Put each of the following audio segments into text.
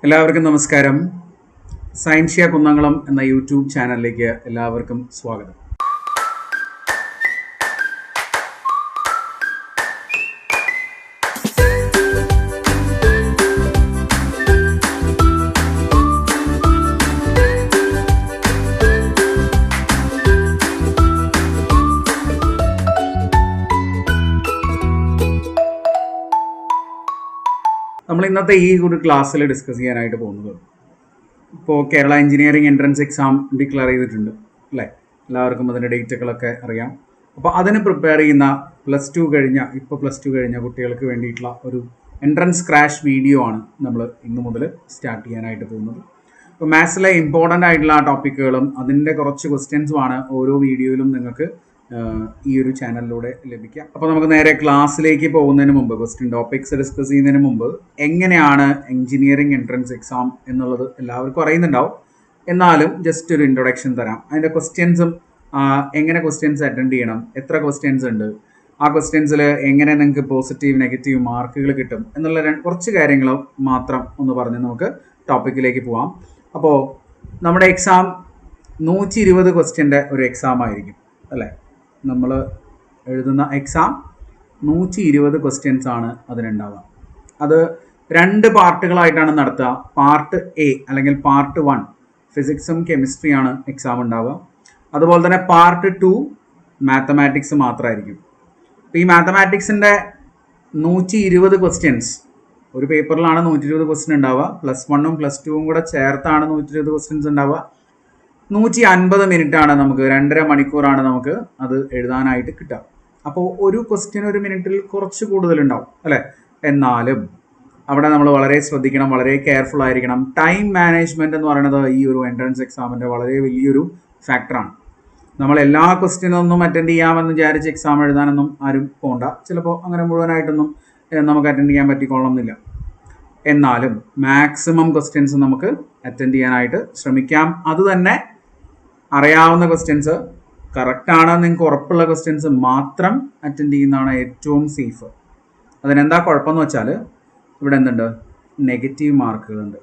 എല്ലാവർക്കും നമസ്കാരം. സയൻഷ്യ കുന്നംകുളം എന്ന യൂട്യൂബ് ചാനലിലേക്ക് എല്ലാവർക്കും സ്വാഗതം. നമ്മൾ ഇന്നത്തെ ഈ ഒരു ക്ലാസ്സിൽ ഡിസ്കസ് ചെയ്യാനായിട്ട് പോകുന്നത് ഇപ്പോൾ Kerala engineering entrance exam declare ചെയ്തിട്ടുണ്ട് അല്ലേ? എല്ലാവർക്കും അതിൻ്റെ ഡേറ്റുകളൊക്കെ അറിയാം. അപ്പോൾ അതിന് പ്രിപ്പയർ ചെയ്യുന്ന പ്ലസ് ടു കഴിഞ്ഞ കുട്ടികൾക്ക് വേണ്ടിയിട്ടുള്ള ഒരു എൻട്രൻസ് ക്രാഷ് വീഡിയോ ആണ് നമ്മൾ ഇന്ന് മുതൽ സ്റ്റാർട്ട് ചെയ്യാനായിട്ട് പോകുന്നത്. അപ്പോൾ മാത്സിലെ ഇമ്പോർട്ടൻ്റ് ആയിട്ടുള്ള ടോപ്പിക്കുകളും അതിൻ്റെ കുറച്ച് ക്വസ്റ്റ്യൻസുമാണ് ഓരോ വീഡിയോയിലും നിങ്ങൾക്ക് ഈ ഒരു ചാനലിലൂടെ ലഭിക്കാം. അപ്പോൾ നമുക്ക് നേരെ ക്ലാസ്സിലേക്ക് പോകുന്നതിന് മുമ്പ്, ക്വസ്റ്റ്യൻ ടോപ്പിക്സ് ഡിസ്കസ് ചെയ്യുന്നതിന് മുമ്പ് എങ്ങനെയാണ് എഞ്ചിനീയറിംഗ് എൻട്രൻസ് എക്സാം എന്നുള്ളത് എല്ലാവർക്കും അറിയുന്നുണ്ടാവും. എന്നാലും ജസ്റ്റ് ഒരു ഇൻട്രൊഡക്ഷൻ തരാം. അതിൻ്റെ ക്വസ്റ്റ്യൻസും എങ്ങനെ ക്വസ്റ്റ്യൻസ് അറ്റൻഡ് ചെയ്യണം, എത്ര ക്വസ്റ്റ്യൻസ് ഉണ്ട്, ആ ക്വസ്റ്റ്യൻസിൽ എങ്ങനെ നിങ്ങൾക്ക് പോസിറ്റീവ് നെഗറ്റീവ് മാർക്കുകൾ കിട്ടും എന്നുള്ള കുറച്ച് കാര്യങ്ങൾ മാത്രം ഒന്ന് പറഞ്ഞ് നമുക്ക് ടോപ്പിക്കിലേക്ക് പോവാം. അപ്പോൾ നമ്മുടെ എക്സാം 120 ക്വസ്റ്റ്യൻ്റെ ഒരു എക്സാം ആയിരിക്കും അല്ലേ? നമ്മൾ എഴുതുന്ന എക്സാം 120 ക്വസ്റ്റ്യൻസ് ആണ് അതിനുണ്ടാവുക. അത് 2 പാർട്ടുകളായിട്ടാണ് നടത്തുക. പാർട്ട് എ അല്ലെങ്കിൽ പാർട്ട് 1 ഫിസിക്സും കെമിസ്ട്രിയാണ് എക്സാം ഉണ്ടാവുക. അതുപോലെ തന്നെ പാർട്ട് 2 മാത്തമാറ്റിക്സ് മാത്രമായിരിക്കും. അപ്പോൾ ഈ മാത്തമാറ്റിക്സിൻ്റെ 120 ക്വസ്റ്റ്യൻസ് ഒരു പേപ്പറിലാണ് 120 ക്വസ്റ്റ്യൻ ഉണ്ടാവുക. +1ഉം +2ഉം കൂടെ ചേർത്താണ് 120 ക്വസ്റ്റ്യൻസ് ഉണ്ടാവുക. 150 മിനിറ്റാണ് നമുക്ക്, 2.5 മണിക്കൂറാണ് നമുക്ക് അത് എഴുതാനായിട്ട് കിട്ടുക. അപ്പോൾ ഒരു ക്വസ്റ്റ്യൻ ഒരു മിനിറ്റിൽ കുറച്ച് കൂടുതലുണ്ടാവും അല്ലേ? എന്നാലും അവിടെ നമ്മൾ വളരെ ശ്രദ്ധിക്കണം, വളരെ കെയർഫുൾ ആയിരിക്കണം. ടൈം മാനേജ്മെൻറ്റ് എന്ന് പറയുന്നത് ഈ ഒരു എൻട്രൻസ് എക്സാമിൻ്റെ വളരെ വലിയൊരു ഫാക്ടറാണ്. നമ്മൾ എല്ലാ ക്വസ്റ്റ്യനൊന്നും അറ്റൻഡ് ചെയ്യാമെന്ന് വിചാരിച്ച് എക്സാം എഴുതാനൊന്നും ആരും പോകണ്ട. ചിലപ്പോൾ അങ്ങനെ മുഴുവനായിട്ടൊന്നും നമുക്ക് അറ്റൻഡ് ചെയ്യാൻ പറ്റിക്കൊള്ളണമെന്നില്ല. എന്നാലും മാക്സിമം ക്വസ്റ്റ്യൻസ് നമുക്ക് അറ്റൻഡ് ചെയ്യാനായിട്ട് ശ്രമിക്കാം. അതുതന്നെ അറിയാവുന്ന ക്വസ്റ്റ്യൻസ്, കറക്റ്റാണ് നിങ്ങൾക്ക് ഉറപ്പുള്ള ക്വസ്റ്റ്യൻസ് മാത്രം അറ്റൻഡ് ചെയ്യുന്നതാണ് ഏറ്റവും സേഫ്. അതിനെന്താ കുഴപ്പമെന്ന് വെച്ചാൽ ഇവിടെ എന്തുണ്ട്? നെഗറ്റീവ് മാർക്കുകൾ ഉണ്ട്.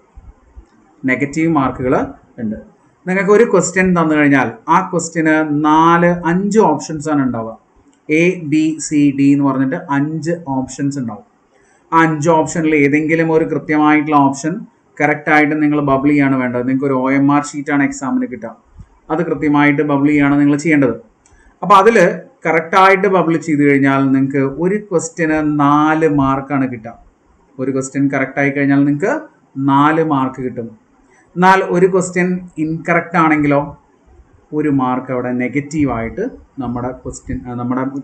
നിങ്ങൾക്ക് ഒരു ക്വസ്റ്റ്യൻ തന്നു കഴിഞ്ഞാൽ ആ ക്വസ്റ്റ്യന് 4-5 ഓപ്ഷൻസ് ആണ് ഉണ്ടാവുക. ABCD എന്ന് പറഞ്ഞിട്ട് 5 ഓപ്ഷൻസ് ഉണ്ടാവും. ആ 5 ഓപ്ഷനിൽ ഏതെങ്കിലും ഒരു കൃത്യമായിട്ടുള്ള ഓപ്ഷൻ കറക്റ്റായിട്ട് നിങ്ങൾ ബബിൾ ചെയ്യാണ് വേണ്ടത്. നിങ്ങൾക്ക് ഒരു OMR ഷീറ്റാണ് എക്സാമിന് കിട്ടുക. അത് കൃത്യമായിട്ട് ബബിൾ ചെയ്യാണ് നിങ്ങൾ ചെയ്യേണ്ടത്. അപ്പോൾ അതിൽ കറക്റ്റായിട്ട് ബബിൾ ചെയ്ത് കഴിഞ്ഞാൽ നിങ്ങൾക്ക് ഒരു ക്വസ്റ്റ്യന് 4 മാർക്കാണ് കിട്ടുക. ഒരു ക്വസ്റ്റ്യൻ കറക്റ്റായി കഴിഞ്ഞാൽ നിങ്ങൾക്ക് 4 മാർക്ക് കിട്ടും. എന്നാൽ ഒരു ക്വസ്റ്റ്യൻ ഇൻകറക്റ്റ് ആണെങ്കിലോ 1 മാർക്ക് അവിടെ നെഗറ്റീവായിട്ട് നമ്മുടെ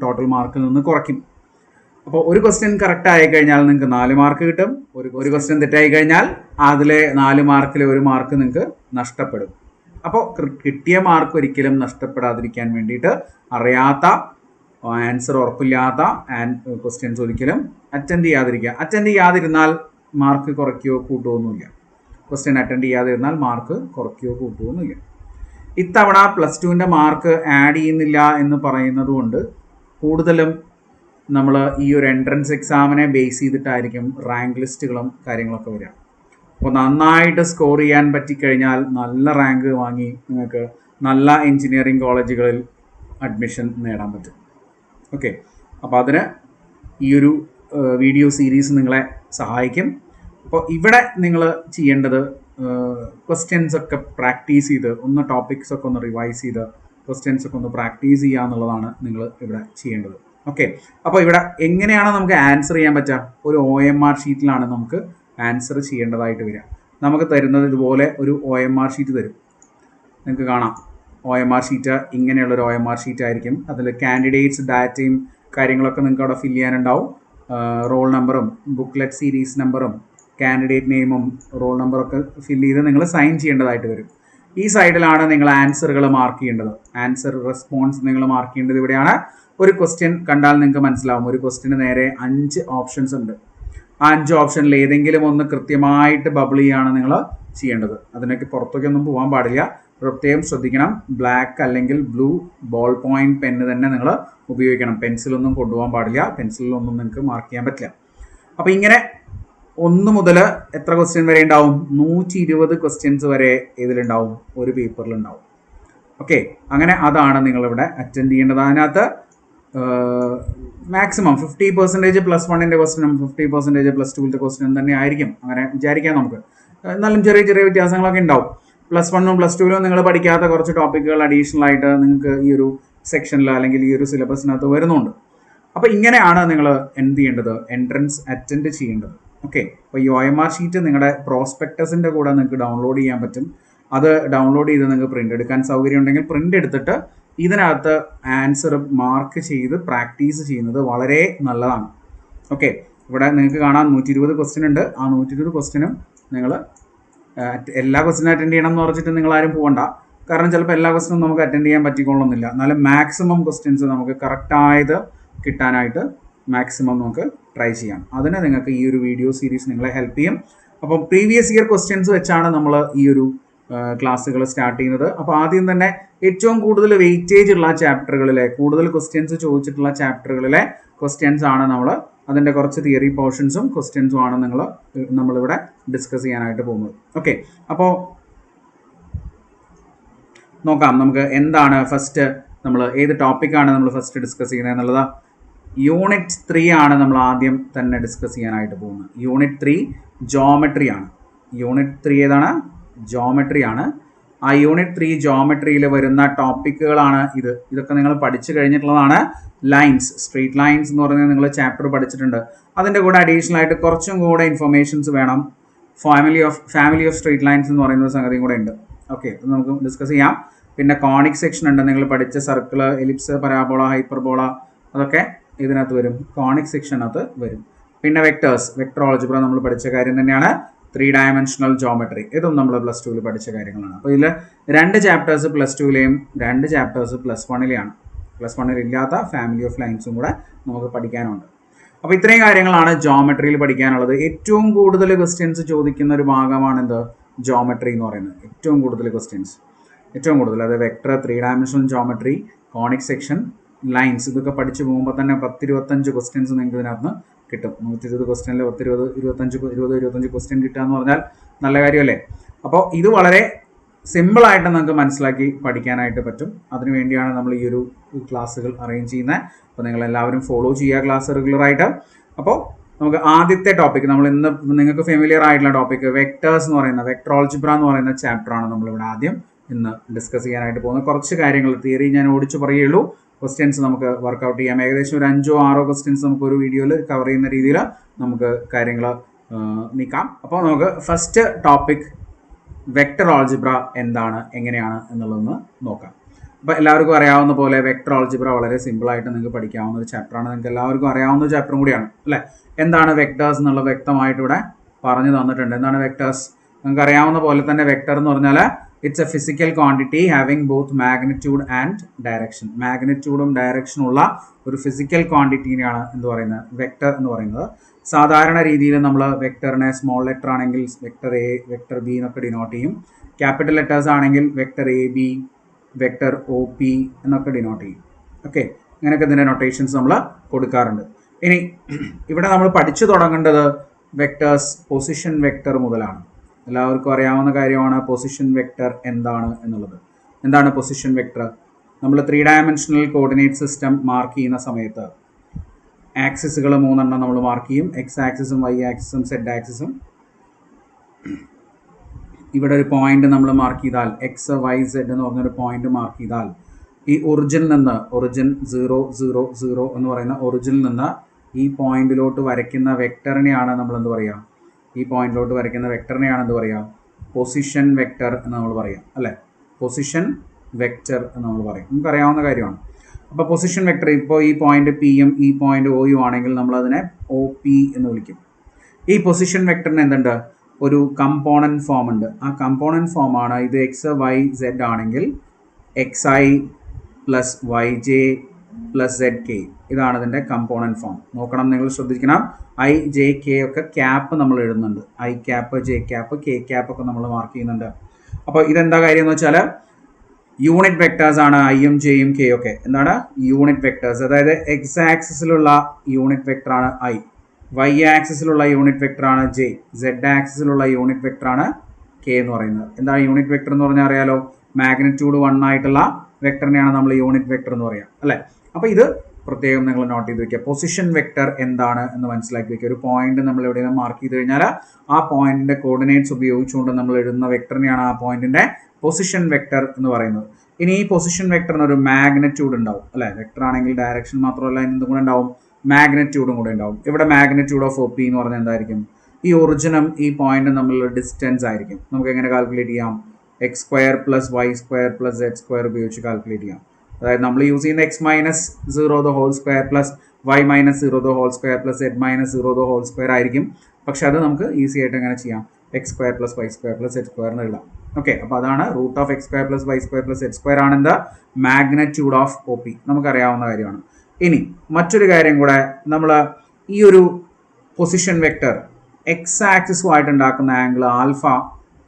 ടോട്ടൽ മാർക്കിൽ നിന്ന് കുറയ്ക്കും. അപ്പോൾ ഒരു ക്വസ്റ്റ്യൻ കറക്റ്റ് ആയി കഴിഞ്ഞാൽ നിങ്ങൾക്ക് 4 മാർക്ക് കിട്ടും. ഒരു ക്വസ്റ്റ്യൻ തെറ്റായി കഴിഞ്ഞാൽ അതിലെ 4 മാർക്കിൽ 1 മാർക്ക് നിങ്ങൾക്ക് നഷ്ടപ്പെടും. അപ്പോൾ കിട്ടിയ മാർക്ക് ഒരിക്കലും നഷ്ടപ്പെടാതിരിക്കാൻ വേണ്ടിയിട്ട് അറിയാത്ത, ആൻസർ ഉറപ്പില്ലാത്ത ക്വസ്റ്റ്യൻസ് ഒരിക്കലും അറ്റൻഡ് ചെയ്യാതിരുന്നാൽ മാർക്ക് കുറയ്ക്കുകയോ കൂട്ടുകയൊന്നുമില്ല. ക്വസ്റ്റ്യൻ അറ്റൻഡ് ചെയ്യാതിരുന്നാൽ മാർക്ക് കുറയ്ക്കുകയോ കൂട്ടുകയൊന്നുമില്ല. ഇത്തവണ +2ൻ്റെ മാർക്ക് ആഡ് ചെയ്യുന്നില്ല എന്ന് പറയുന്നത് കൊണ്ട് കൂടുതലും നമ്മൾ ഈ ഒരു എൻട്രൻസ് എക്സാമിനെ ബേസ് ചെയ്തിട്ടായിരിക്കും റാങ്ക് ലിസ്റ്റുകളും കാര്യങ്ങളൊക്കെ വരിക. അപ്പോൾ നന്നായിട്ട് സ്കോർ ചെയ്യാൻ പറ്റിക്കഴിഞ്ഞാൽ നല്ല റാങ്ക് വാങ്ങി നിങ്ങൾക്ക് നല്ല എഞ്ചിനീയറിംഗ് കോളേജുകളിൽ അഡ്മിഷൻ നേടാൻ പറ്റും. ഓക്കെ, അപ്പോൾ അതിന് ഈ ഒരു വീഡിയോ സീരീസ് നിങ്ങളെ സഹായിക്കും. അപ്പോൾ ഇവിടെ നിങ്ങൾ ചെയ്യേണ്ടത് ക്വസ്റ്റ്യൻസ് ഒക്കെ പ്രാക്ടീസ് ചെയ്ത് ടോപ്പിക്സ് ഒക്കെ ഒന്ന് റിവൈസ് ചെയ്ത് ക്വസ്റ്റ്യൻസ് ഒക്കെ ഒന്ന് പ്രാക്ടീസ് ചെയ്യുക എന്നുള്ളതാണ് നിങ്ങൾ ഇവിടെ ചെയ്യേണ്ടത്. ഓക്കെ, അപ്പോൾ ഇവിടെ എങ്ങനെയാണ് നമുക്ക് ആൻസർ ചെയ്യാൻ പറ്റുക? ഒരു OMR ഷീറ്റിലാണ് നമുക്ക് ആൻസർ ചെയ്യേണ്ടതായിട്ട് വരിക. നമുക്ക് തരുന്നത് ഇതുപോലെ ഒരു OMR ഷീറ്റ് തരും. നിങ്ങൾക്ക് കാണാം, OMR ഷീറ്റ് ഇങ്ങനെയുള്ളൊരു OMR ഷീറ്റ് ആയിരിക്കും. അതിൽ കാൻഡിഡേറ്റ്സ് ഡാറ്റയും കാര്യങ്ങളൊക്കെ നിങ്ങൾക്ക് അവിടെ ഫില്ല് ചെയ്യാനുണ്ടാവും. റോൾ നമ്പറും ബുക്ക്ലെറ്റ് സീരീസ് നമ്പറും കാൻഡിഡേറ്റ് നെയിമും റോൾ നമ്പറൊക്കെ ഫില്ല് ചെയ്ത് നിങ്ങൾ സൈൻ ചെയ്യേണ്ടതായിട്ട് വരും. ഈ സൈഡിലാണ് നിങ്ങൾ ആൻസറുകൾ മാർക്ക് ചെയ്യേണ്ടത്. ആൻസർ റെസ്പോൺസ് നിങ്ങൾ മാർക്ക് ചെയ്യേണ്ടത് ഇവിടെയാണ്. ഒരു ക്വസ്റ്റ്യൻ കണ്ടാൽ നിങ്ങൾക്ക് മനസ്സിലാവും, ഒരു ക്വസ്റ്റ്യന് നേരെ 5 ഓപ്ഷൻസ് ഉണ്ട്. ആ 5 ഓപ്ഷനിൽ ഏതെങ്കിലും ഒന്ന് കൃത്യമായിട്ട് ബബിൾ ചെയ്യാണ് നിങ്ങൾ ചെയ്യേണ്ടത്. അതിനൊക്കെ പുറത്തേക്കൊന്നും പോകാൻ പാടില്ല. പ്രത്യേകം ശ്രദ്ധിക്കണം. ബ്ലാക്ക് അല്ലെങ്കിൽ ബ്ലൂ ബോൾ പോയിന്റ് പെന്ന് തന്നെ നിങ്ങൾ ഉപയോഗിക്കണം. പെൻസിലൊന്നും കൊണ്ടുപോകാൻ പാടില്ല. പെൻസിലൊന്നും നിങ്ങൾക്ക് മാർക്ക് ചെയ്യാൻ പറ്റില്ല. അപ്പോൾ ഇങ്ങനെ 1 മുതൽ എത്ര ക്വസ്റ്റ്യൻ വരെ ഉണ്ടാവും? 120 ക്വസ്റ്റ്യൻസ് വരെ ഇതിലുണ്ടാവും, ഒരു പേപ്പറിലുണ്ടാവും. ഓക്കെ, അങ്ങനെ അതാണ് നിങ്ങളിവിടെ അറ്റൻഡ് ചെയ്യേണ്ടത്. അതിനകത്ത് മാക്സിമം 50% +1 ക്വസ്റ്റ്യനും 50% +2 ക്വസ്റ്റ്യനും തന്നെ ആയിരിക്കും. അങ്ങനെ വിചാരിക്കാം നമുക്ക്. എന്നാലും ചെറിയ ചെറിയ വ്യത്യാസങ്ങളൊക്കെ ഉണ്ടാവും. +1 +2 നിങ്ങൾ പഠിക്കാത്ത കുറച്ച് ടോപ്പിക്കുകൾ അഡീഷണൽ ആയിട്ട് നിങ്ങൾക്ക് ഈ ഒരു സെക്ഷനിൽ അല്ലെങ്കിൽ ഈ ഒരു സിലബസിനകത്ത് വരുന്നുണ്ട്. അപ്പോൾ ഇങ്ങനെയാണ് നിങ്ങൾ എന്ത് ചെയ്യേണ്ടത്? എൻട്രൻസ് അറ്റൻഡ് ചെയ്യേണ്ടത്. ഓക്കെ, അപ്പോൾ ഈ OMR ഷീറ്റ് നിങ്ങളുടെ പ്രോസ്പെക്ടസിൻ്റെ കൂടെ നിങ്ങൾക്ക് ഡൗൺലോഡ് ചെയ്യാൻ പറ്റും. അത് ഡൗൺലോഡ് ചെയ്ത് നിങ്ങൾക്ക് പ്രിൻ്റ് എടുക്കാൻ സൗകര്യം ഉണ്ടെങ്കിൽ പ്രിൻ്റ് എടുത്തിട്ട് ഇതിനകത്ത് ആൻസർ മാർക്ക് ചെയ്ത് പ്രാക്ടീസ് ചെയ്യുന്നത് വളരെ നല്ലതാണ്. ഓക്കെ, ഇവിടെ നിങ്ങൾക്ക് കാണാം 120 ക്വസ്റ്റ്യൻ ഉണ്ട്. ആ 120 ക്വസ്റ്റ്യനും നിങ്ങൾ എല്ലാ ക്വസ്റ്റ്യനും അറ്റൻഡ് ചെയ്യണം എന്ന് പറഞ്ഞിട്ട് നിങ്ങൾ ആരും പോകണ്ട. കാരണം ചിലപ്പോൾ എല്ലാ ക്വസ്റ്റ്യനും നമുക്ക് അറ്റൻഡ് ചെയ്യാൻ പറ്റിക്കൊള്ളുന്നില്ല. എന്നാലും മാക്സിമം ക്വസ്റ്റ്യൻസ് നമുക്ക് കറക്റ്റായത് കിട്ടാനായിട്ട് മാക്സിമം നമുക്ക് ട്രൈ ചെയ്യാം. അതിന് നിങ്ങൾക്ക് ഈ ഒരു വീഡിയോ സീരീസ് നിങ്ങളെ ഹെൽപ്പ് ചെയ്യും. അപ്പോൾ പ്രീവിയസ് ഇയർ ക്വസ്റ്റ്യൻസ് വെച്ചാണ് നമ്മൾ ഈ ഒരു ക്ലാസ്സുകൾ സ്റ്റാർട്ട് ചെയ്യുന്നത്. അപ്പോൾ ആദ്യം തന്നെ ഏറ്റവും കൂടുതൽ വെയിറ്റേജ് ഉള്ള ചാപ്റ്ററുകളിലെ, കൂടുതൽ ക്വസ്റ്റ്യൻസ് ചോദിച്ചിട്ടുള്ള ചാപ്റ്ററുകളിലെ ക്വസ്റ്റ്യൻസ് ആണ് നമ്മൾ, അതിൻ്റെ കുറച്ച് തിയറി പോർഷൻസും ക്വസ്റ്റ്യൻസും ആണ് നമ്മളിവിടെ ഡിസ്കസ് ചെയ്യാനായിട്ട് പോകുന്നത്. ഓക്കെ, അപ്പോൾ നോക്കാം നമുക്ക് എന്താണ് ഫസ്റ്റ് നമ്മൾ ഏത് ടോപ്പിക്കാണ് നമ്മൾ ഫസ്റ്റ് ഡിസ്കസ് ചെയ്യുന്നത് എന്നുള്ളത്. യൂണിറ്റ് 3 ആണ് നമ്മൾ ആദ്യം തന്നെ ഡിസ്കസ് ചെയ്യാനായിട്ട് പോകുന്നത്. യൂണിറ്റ് 3 ജോമെട്രി ആണ്. യൂണിറ്റ് 3 ഏതാണ്? ജോമെട്രി ആണ്. ആ യൂണിറ്റ് 3 ജോമെട്രിയിൽ വരുന്ന ടോപ്പിക്കുകളാണ് ഇതൊക്കെ നിങ്ങൾ പഠിച്ചു കഴിഞ്ഞിട്ടുള്ളതാണ്. ലൈൻസ്, സ്ട്രീറ്റ് ലൈൻസ് എന്ന് പറയുന്നത് നിങ്ങൾ ചാപ്റ്റർ പഠിച്ചിട്ടുണ്ട്. അതിൻ്റെ കൂടെ അഡീഷണൽ ആയിട്ട് കുറച്ചും കൂടെ ഇൻഫർമേഷൻസ് വേണം. ഫാമിലി ഓഫ് സ്ട്രീറ്റ് ലൈൻസ് എന്ന് പറയുന്ന സംഗതിയും കൂടെ ഉണ്ട്. ഓക്കെ, അത് നമുക്ക് ഡിസ്കസ് ചെയ്യാം. പിന്നെ കോണിക് സെക്ഷൻ ഉണ്ട്. നിങ്ങൾ പഠിച്ച സർക്കിൾ, എലിപ്സ്, പരാബോള, ഹൈപ്പർബോള, അതൊക്കെ ഇതിനകത്ത് വരും, കോണിക് സെക്ഷനകത്ത് വരും. പിന്നെ വെക്ടർ ആൾജിബ്ര നമ്മൾ പഠിച്ച കാര്യം തന്നെയാണ്. 3 ഡയമെൻഷണൽ ജോമെട്രി, ഇതും നമ്മൾ +2 പഠിച്ച കാര്യങ്ങളാണ്. അപ്പോൾ ഇതിൽ 2 ചാപ്റ്റേഴ്സ് +2ലെയും 2 ചാപ്റ്റേഴ്സ് +1ലെയാണ്. +1ൽ ഇല്ലാത്ത ഫാമിലി ഓഫ് ലൈൻസും കൂടെ നമുക്ക് പഠിക്കാനുണ്ട്. അപ്പോൾ ഇത്രയും കാര്യങ്ങളാണ് ജോമെട്രിയിൽ പഠിക്കാനുള്ളത്. ഏറ്റവും കൂടുതൽ ക്വസ്റ്റ്യൻസ് ചോദിക്കുന്ന ഒരു ഭാഗമാണ് എന്ത്? ജോമെട്രി എന്ന് പറയുന്നത്. ഏറ്റവും കൂടുതൽ ക്വസ്റ്റ്യൻസ്, ഏറ്റവും കൂടുതൽ, അത് vector, 3 dimensional geometry, conic section, lines, ഇതൊക്കെ പഠിച്ചു പോകുമ്പോൾ തന്നെ 10-25 ക്വസ്റ്റ്യൻസ് നിങ്ങൾക്ക് ഇതിനകത്ത് കിട്ടും. 120 ക്വസ്റ്റ്യനിൽ 20-25 ക്വസ്റ്റ്യൻ കിട്ടുക എന്ന് പറഞ്ഞാൽ നല്ല കാര്യമല്ലേ? അപ്പോൾ ഇത് വളരെ സിമ്പിളായിട്ട് നമുക്ക് മനസ്സിലാക്കി പഠിക്കാനായിട്ട് പറ്റും. അതിനുവേണ്ടിയാണ് നമ്മൾ ഈ ഒരു ക്ലാസ്സുകൾ അറേഞ്ച് ചെയ്യുന്നത്. അപ്പോൾ നിങ്ങളെല്ലാവരും ഫോളോ ചെയ്യുക ക്ലാസ് റെഗുലറായിട്ട്. അപ്പോൾ നമുക്ക് ആദ്യത്തെ ടോപ്പിക്, നമ്മൾ ഇന്ന് നിങ്ങൾക്ക് ഫെമിലിയർ ആയിട്ടുള്ള ടോപ്പിക് വെക്ടേഴ്സ് എന്ന് പറയുന്ന, വെക്ടർ ആൾജിബ്ര എന്ന് പറയുന്ന ചാപ്റ്ററാണ് നമ്മളിവിടെ ആദ്യം ഇന്ന് ഡിസ്കസ് ചെയ്യാനായിട്ട് പോകുന്നത്. കുറച്ച് കാര്യങ്ങൾ തിയറി ഞാൻ ഓടിച്ചു പറയുള്ളൂ. ക്വസ്റ്റ്യൻസ് നമുക്ക് വർക്കൗട്ട് ചെയ്യാം. ഏകദേശം ഒരു 5-6 ക്വസ്റ്റ്യൻസ് നമുക്ക് ഒരു വീഡിയോയിൽ കവർ ചെയ്യുന്ന രീതിയിൽ നമുക്ക് കാര്യങ്ങൾ നീക്കാം. അപ്പോൾ നമുക്ക് ഫസ്റ്റ് ടോപ്പിക് വെക്ടർ ആൾജിബ്ര എന്താണ്, എങ്ങനെയാണ് എന്നുള്ളതൊന്ന് നോക്കാം. അപ്പോൾ എല്ലാവർക്കും അറിയാവുന്ന പോലെ വെക്ടർ ആൾജിബ്ര വളരെ സിമ്പിളായിട്ട് നിങ്ങൾക്ക് പഠിക്കാവുന്ന ഒരു ചാപ്റ്ററാണ്. നിങ്ങൾക്ക് എല്ലാവർക്കും അറിയാവുന്ന ഒരു ചാപ്റ്ററും കൂടിയാണ് അല്ലേ? എന്താണ് വെക്ടേഴ്സ് എന്നുള്ളത് വ്യക്തമായിട്ട് ഇവിടെ പറഞ്ഞു തന്നിട്ടുണ്ട്. എന്താണ് വെക്ടേഴ്സ്? നിങ്ങൾക്ക് അറിയാവുന്ന പോലെ തന്നെ വെക്ടർ എന്ന് പറഞ്ഞാൽ it's a physical quantity having both magnitude and direction. മാഗ്നിറ്റ്യൂഡും ഡയറക്ഷനും ഉള്ള ഒരു ഫിസിക്കൽ ക്വാണ്ടിറ്റീനെയാണ് എന്ത് പറയുന്നത്? വെക്ടർ എന്ന് പറയുന്നത്. സാധാരണ രീതിയിൽ നമ്മൾ വെക്ടറിനെ സ്മോൾ ലെറ്റർ ആണെങ്കിൽ വെക്ടർ എ, വെക്ടർ ബി എന്നൊക്കെ ഡിനോട്ട് ചെയ്യും. ക്യാപിറ്റൽ ലെറ്റേഴ്സ് ആണെങ്കിൽ vector A B, vector O P എന്നൊക്കെ ഡിനോട്ട് ചെയ്യും. ഓക്കെ, ഇങ്ങനെയൊക്കെ ഇതിൻ്റെ നൊട്ടേഷൻസ് നമ്മൾ കൊടുക്കാറുണ്ട്. ഇനി ഇവിടെ നമ്മൾ പഠിച്ചു തുടങ്ങേണ്ടത് വെക്ടേഴ്സ് പൊസിഷൻ വെക്ടർ മുതലാണ്. എല്ലാവർക്കും അറിയാവുന്ന കാര്യമാണ് പൊസിഷൻ വെക്ടർ എന്താണ് എന്നുള്ളത്. എന്താണ് പൊസിഷൻ വെക്ടർ? നമ്മൾ 3 ഡയമെൻഷണൽ കോർഡിനേറ്റ് സിസ്റ്റം മാർക്ക് ചെയ്യുന്ന സമയത്ത് ആക്സിസുകൾ 3 നമ്മൾ മാർക്ക് ചെയ്യും. എക്സ് ആക്സിസും വൈ ആക്സിസും സെഡ് ആക്സിസും. ഇവിടെ ഒരു പോയിന്റ് നമ്മൾ മാർക്ക് ചെയ്താൽ, എക്സ് വൈ സെഡ് എന്ന് പറഞ്ഞൊരു പോയിന്റ് മാർക്ക് ചെയ്താൽ, ഈ ഒറിജിനിൽ നിന്ന്, ഒറിജിൻ 0 0 0 എന്ന് പറയുന്ന ഒറിജിനിൽ നിന്ന് ഈ പോയിന്റിലോട്ട് വരയ്ക്കുന്ന വെക്ടറിനെയാണ് നമ്മൾ എന്ത് പറയുക? ഈ പോയിന്റിലോട്ട് വരയ്ക്കുന്ന വെക്ടറിനെയാണ് എന്ത് പറയുക? പൊസിഷൻ വെക്ടർ എന്ന് നമ്മൾ പറയാം അല്ലേ? പൊസിഷൻ വെക്ടർ എന്ന് നമ്മൾ പറയും. നമുക്കറിയാവുന്ന കാര്യമാണ്. അപ്പോൾ പൊസിഷൻ വെക്ടർ, ഇപ്പോൾ ഈ പോയിന്റ് പിയും ഈ പോയിന്റ് ഒയും ആണെങ്കിൽ നമ്മളതിനെ ഒ പി എന്ന് വിളിക്കും. ഈ പൊസിഷൻ വെക്ടറിന് എന്തുണ്ട്? ഒരു കമ്പോണൻറ്റ് ഫോം ഉണ്ട്. ആ കമ്പോണൻറ്റ് ഫോമാണ് ഇത്. എക്സ് വൈ സെഡ് ആണെങ്കിൽ X I plus Y J plus Z K, ഇതാണ് ഇതിൻ്റെ കമ്പോണൻറ്റ് ഫോം. നോക്കണം, നിങ്ങൾ ശ്രദ്ധിക്കണം. ഐ ജെ കെ ഒക്കെ ക്യാപ്പ് നമ്മൾ എഴുതുന്നുണ്ട്. I cap, J cap, K cap ഒക്കെ നമ്മൾ മാർക്ക് ചെയ്യുന്നുണ്ട്. അപ്പോൾ ഇതെന്താ കാര്യം എന്ന് വെച്ചാൽ യൂണിറ്റ് വെക്ടേഴ്സ് ആണ്. ഐയും ജെയും കെയും ഒക്കെ എന്താണ്? Unit vectors. അതായത് X ആക്സിസിലുള്ള unit വെക്ടറാണ് I. Y ആക്സിസിലുള്ള unit വെക്ടറാണ് J, Z ആക്സിസിലുള്ള unit വെക്ടറാണ് K എന്ന് പറയുന്നത്. എന്താണ് യൂണിറ്റ് വെക്ടർ എന്ന് പറഞ്ഞാൽ അറിയാലോ, മാഗ്നിറ്റ്യൂഡ് 1 ആയിട്ടുള്ള വെക്ടറിനെയാണ് നമ്മൾ യൂണിറ്റ് വെക്ടർ എന്ന് പറയാം അല്ലേ. അപ്പോൾ ഇത് പ്രത്യേകം നിങ്ങൾ നോട്ട് ചെയ്ത് വെക്കുക. പൊസിഷൻ വെക്ടർ എന്താണ് എന്ന് മനസ്സിലാക്കി വെക്കുക. ഒരു പോയിന്റ് നമ്മൾ എവിടെയെങ്കിലും മാർക്ക് ചെയ്ത് കഴിഞ്ഞാൽ ആ പോയിന്റിന്റെ കോർഡിനേറ്റ്സ് ഉപയോഗിച്ചുകൊണ്ട് നമ്മൾ എഴുതുന്ന വെക്ടറിനെയാണ് ആ പോയിന്റിന്റെ പൊസിഷൻ വെക്ടർ എന്ന് പറയുന്നത്. ഇനി ഈ പൊസിഷൻ വെക്ടറിന് ഒരു മാഗ്നിറ്റ്യൂഡ് ഉണ്ടാവും അല്ലെ. വെക്ടർ ആണെങ്കിൽ ഡയറക്ഷൻ മാത്രമല്ല എന്തും കൂടെ ഉണ്ടാവും, മാഗ്നിറ്റ്യൂഡും കൂടെ ഉണ്ടാവും. ഇവിടെ മാഗ്നിറ്റ്യൂഡ് ഓഫ് ഒ പി എന്ന് പറഞ്ഞാൽ എന്തായിരിക്കും, ഈ ഒറിജിനും ഈ പോയിന്റും തമ്മിലുള്ള ഡിസ്റ്റൻസ് ആയിരിക്കും. നമുക്ക് എങ്ങനെ കാൽക്കുലേറ്റ് ചെയ്യാം, X square plus Y square plus Z square ഉപയോഗിച്ച് കാൽക്കുലേറ്റ് ചെയ്യാം. അതായത് നമ്മൾ യൂസ് ചെയ്യുന്ന X minus 0 the whole square plus Y minus 0 the whole square plus Z minus 0 the whole square ആയിരിക്കും. പക്ഷെ അത് നമുക്ക് ഈസി ആയിട്ട് എങ്ങനെ ചെയ്യാം, X square plus Y square plus Z square എന്ന് എഴുതാം. ഓക്കെ, അപ്പോൾ അതാണ് root of X square plus Y square plus Z square ആണ് എന്ത്, മാഗ്നിറ്റ്യൂഡ് ഓഫ് ഒ പി. നമുക്കറിയാവുന്ന കാര്യമാണ്. ഇനി മറ്റൊരു കാര്യം കൂടെ, നമ്മൾ ഈ ഒരു പൊസിഷൻ വെക്ടർ എക്സ് ആക്സിസുമായിട്ട് ഉണ്ടാക്കുന്ന ആംഗിൾ ആൽഫ,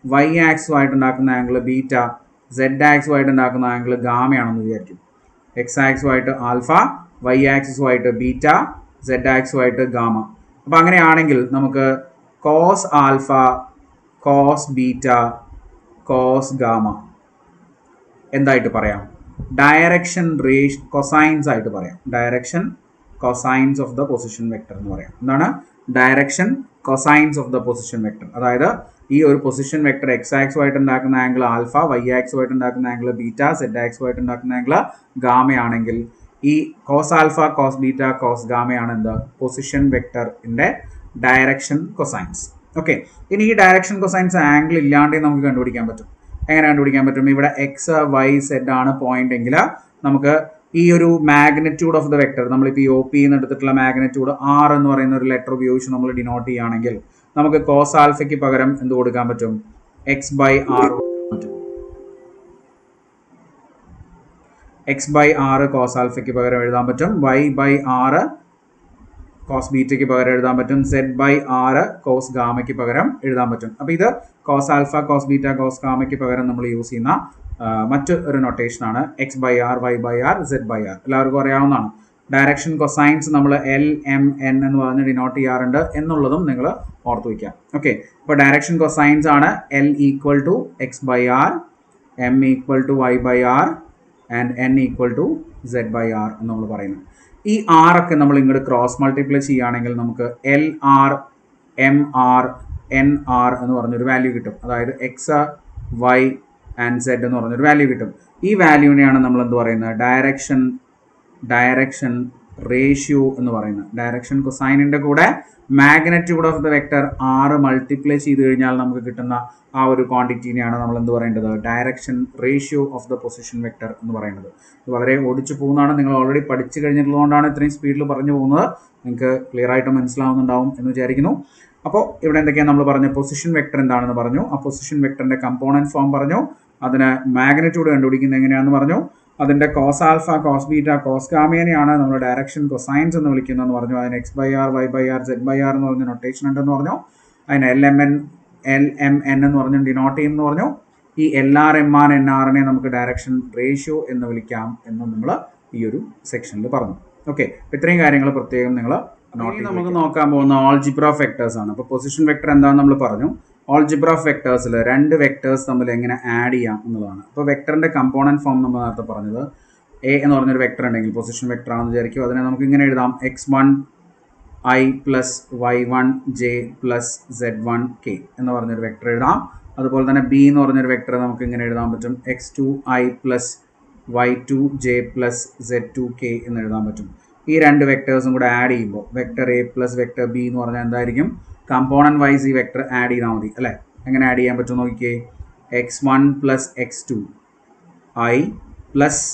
വൈ ആക്സുമായിട്ട് ഉണ്ടാക്കുന്ന ആംഗിൾ ബീറ്റ, സെഡ് ആക്സുമായിട്ട് ഉണ്ടാക്കുന്ന ആംഗിൾ ഗാമയാണെന്ന് വിചാരിക്കും. എക്സ് ആക്സുമായിട്ട് ആൽഫ, വൈ ആക്സിസുമായിട്ട് ബീറ്റ, സെഡ് ആക്സുമായിട്ട് ഗാമ. അപ്പം അങ്ങനെയാണെങ്കിൽ നമുക്ക് cos alpha, cos beta, cos gamma എന്തായിട്ട് പറയാം, ഡയറക്ഷൻ കൊസൈൻസ് ആയിട്ട് പറയാം. Direction cosines of the position vector എന്ന് പറയാം. എന്താണ് direction cosines of the position vector? അതായത് ഈ ഒരു പൊസിഷൻ വെക്ടർ എക്സ് ആക്സുമായിട്ട് ഉണ്ടാക്കുന്ന ആംഗിൾ ആൽഫ, വൈ ആക്സുമായിട്ട് ഉണ്ടാക്കുന്ന ആംഗിൾ ബീറ്റ, സെഡ് ആക്സുമായിട്ട് ഉണ്ടാക്കുന്ന ആംഗിൾ ഗാമയാണെങ്കിൽ ഈ cos alpha, cos beta, cos ഗാമയാണ് എന്ത്, പൊസിഷൻ വെക്ടറിന്റെ ഡയറക്ഷൻ കൊസൈൻസ്. ഓക്കെ, ഇനി ഈ ഡയറക്ഷൻ കൊസൈൻസ് ആംഗിൾ ഇല്ലാണ്ടേ നമുക്ക് കണ്ടുപിടിക്കാൻ പറ്റും. എങ്ങനെ കണ്ടുപിടിക്കാൻ പറ്റും? ഇവിടെ എക്സ് വൈ സെഡ് ആണ് പോയിന്റ് എങ്കിൽ നമുക്ക് ഈ ഒരു മാഗ്നിറ്റ്യൂഡ് ഓഫ് ദ വെക്ടർ, നമ്മളിപ്പോൾ ഈ ഒ പി എന്ന് എടുത്തിട്ടുള്ള മാഗ്നിറ്റ്യൂഡ് ആർ എന്ന് പറയുന്ന ഒരു ലെറ്റർ ഉപയോഗിച്ച് നമ്മൾ ഡിനോട്ട് ചെയ്യുകയാണെങ്കിൽ നമുക്ക് കോസ് ആൽഫയ്ക്ക് പകരം എന്ത് കൊടുക്കാൻ പറ്റും, എക്സ് ബൈ ആർ പറ്റും. എക്സ് ബൈ ആറ് കോസ് ആൽഫയ്ക്ക് പകരം എഴുതാൻ പറ്റും, വൈ ബൈ ആറ് കോസ് ബീറ്റയ്ക്ക് പകരം എഴുതാൻ പറ്റും, സെഡ് ബൈ ആറ് കോസ് ഗാമയ്ക്ക് പകരം എഴുതാൻ പറ്റും. അപ്പോൾ ഇത് cos alpha, cos beta, cos ഗാമയ്ക്ക് പകരം നമ്മൾ യൂസ് ചെയ്യുന്ന മറ്റൊരു നൊട്ടേഷനാണ് x by r, y by r, z by r. എല്ലാവർക്കും അറിയാവുന്നതാണ്. ഡയറക്ഷൻ കൊസൈൻസ് നമ്മൾ എൽ എം എൻ എന്ന് പറഞ്ഞ് ഡിനോട്ട് ചെയ്യാറുണ്ട് എന്നുള്ളതും നിങ്ങൾ ഓർത്ത് വയ്ക്കാം. ഓക്കെ, അപ്പോൾ ഡയറക്ഷൻ കൊസൈൻസ് ആണ് L equal to X by R, M equal to Y by R and N equal to Z by R എന്ന് നമ്മൾ പറയുന്നത്. ഈ ആർ ഒക്കെ നമ്മൾ ഇങ്ങോട്ട് ക്രോസ് മൾട്ടിപ്ലൈ ചെയ്യുകയാണെങ്കിൽ നമുക്ക് L R, M R, N R എന്ന് പറഞ്ഞൊരു വാല്യൂ കിട്ടും. അതായത് എക്സ്, വൈ ആൻഡ് സെഡ് എന്ന് പറഞ്ഞൊരു വാല്യൂ കിട്ടും. ഈ വാല്യൂവിനെയാണ് നമ്മൾ എന്ത് പറയുന്നത്, ഡയറക്ഷൻ റേഷ്യോ എന്ന് പറയുന്നത്. ഡയറക്ഷൻ കൊസൈനിൻ്റെ കൂടെ മാഗ്നിറ്റ്യൂഡ് ഓഫ് ദ വെക്ടർ ആറ് മൾട്ടിപ്ലൈ ചെയ്ത് കഴിഞ്ഞാൽ നമുക്ക് കിട്ടുന്ന ആ ഒരു ക്വാണ്ടിറ്റീനെയാണ് നമ്മൾ എന്ത് പറയേണ്ടത്, direction ratio of the position vector എന്ന് പറയുന്നത്. ഇത് വളരെ ഓടിച്ചു പോകുന്നതാണ്, നിങ്ങൾ ഓൾറെഡി പഠിച്ചു കഴിഞ്ഞിട്ടുള്ളതുകൊണ്ടാണ് ഇത്രയും സ്പീഡിൽ പറഞ്ഞു പോകുന്നത്. നിങ്ങൾക്ക് ക്ലിയർ ആയിട്ട് മനസ്സിലാവുന്നുണ്ടാവും എന്ന് വിചാരിക്കുന്നു. അപ്പോൾ ഇവിടെ എന്തൊക്കെയാണ് നമ്മൾ പറഞ്ഞു, പൊസിഷൻ വെക്ടർ എന്താണെന്ന് പറഞ്ഞു, ആ പൊസിഷൻ വെക്ടറിന്റെ കമ്പോണന്റ് ഫോം പറഞ്ഞു, അതിന് മാഗ്നിറ്റ്യൂഡ് കണ്ടുപിടിക്കുന്നത് എങ്ങനെയാണെന്ന് പറഞ്ഞു, അതിൻ്റെ cos alpha, cos beta, cos ഗാമേനെയാണ് നമ്മൾ ഡയറക്ഷൻ കൊസൈൻസ് എന്ന് വിളിക്കുന്നതെന്ന് പറഞ്ഞു. അതിന് x by r, y by r, z by R എന്ന് പറഞ്ഞ നൊട്ടേഷൻ ഉണ്ടെന്ന് പറഞ്ഞു. അതിന് എൽ എം എൻ എന്ന് പറഞ്ഞ് ഡിനോട്ട് ചെയ്യുമെന്ന് പറഞ്ഞു. ഈ L R, M R, N ആറിനെ നമുക്ക് ഡയറക്ഷൻ റേഷ്യോ എന്ന് വിളിക്കാം എന്ന് നമ്മൾ ഈ ഒരു സെക്ഷനിൽ പറഞ്ഞു. ഓക്കെ, ഇത്രയും കാര്യങ്ങൾ പ്രത്യേകം നിങ്ങൾ നോട്ട് ചെയ്ത് നമുക്ക് നോക്കാൻ പോകുന്ന ആൾജിബ്ര ഓഫ് വെക്ടേഴ്സ് ആണ്. അപ്പോൾ പൊസിഷൻ വെക്ടർ എന്താണെന്ന് നമ്മൾ പറഞ്ഞു. ആൾജിബ്ര ഓഫ് വെക്ടേഴ്സിൽ രണ്ട് വെക്ടേഴ്സ് തമ്മിൽ എങ്ങനെ ആഡ് ചെയ്യാം എന്നുള്ളതാണ്. അപ്പോൾ വെക്ടറിന്റെ കമ്പോണന്റ് ഫോം നമ്മൾ നേരത്തെ പറഞ്ഞത്, എ എന്ന് പറഞ്ഞൊരു വെക്ടർ ഉണ്ടെങ്കിൽ പൊസിഷൻ വെക്ടർ ആണെന്ന് വിചാരിക്കും. അതിനെ നമുക്ക് ഇങ്ങനെ എഴുതാം, x1 i plus y1 j plus z1 k എന്ന് പറഞ്ഞൊരു വെക്ടർ എഴുതാം. അതുപോലെ തന്നെ ബി എന്ന് പറഞ്ഞൊരു വെക്ടർ നമുക്ക് ഇങ്ങനെ എഴുതാൻ പറ്റും, x2 i plus y2 j plus z2 k എന്ന് എഴുതാൻ പറ്റും. ഈ രണ്ട് വെക്ടേഴ്സും കൂടെ ആഡ് ചെയ്യുമ്പോൾ vector A plus vector B എന്ന് പറഞ്ഞാൽ എന്തായിരിക്കും, കമ്പോണന്റ് വൈസ് ഈ വെക്ടർ ആഡ് ചെയ്താൽ മതി അല്ലേ. എങ്ങനെ ആഡ് ചെയ്യാൻ പറ്റും നോക്കിയേ, x1 plus x2 i plus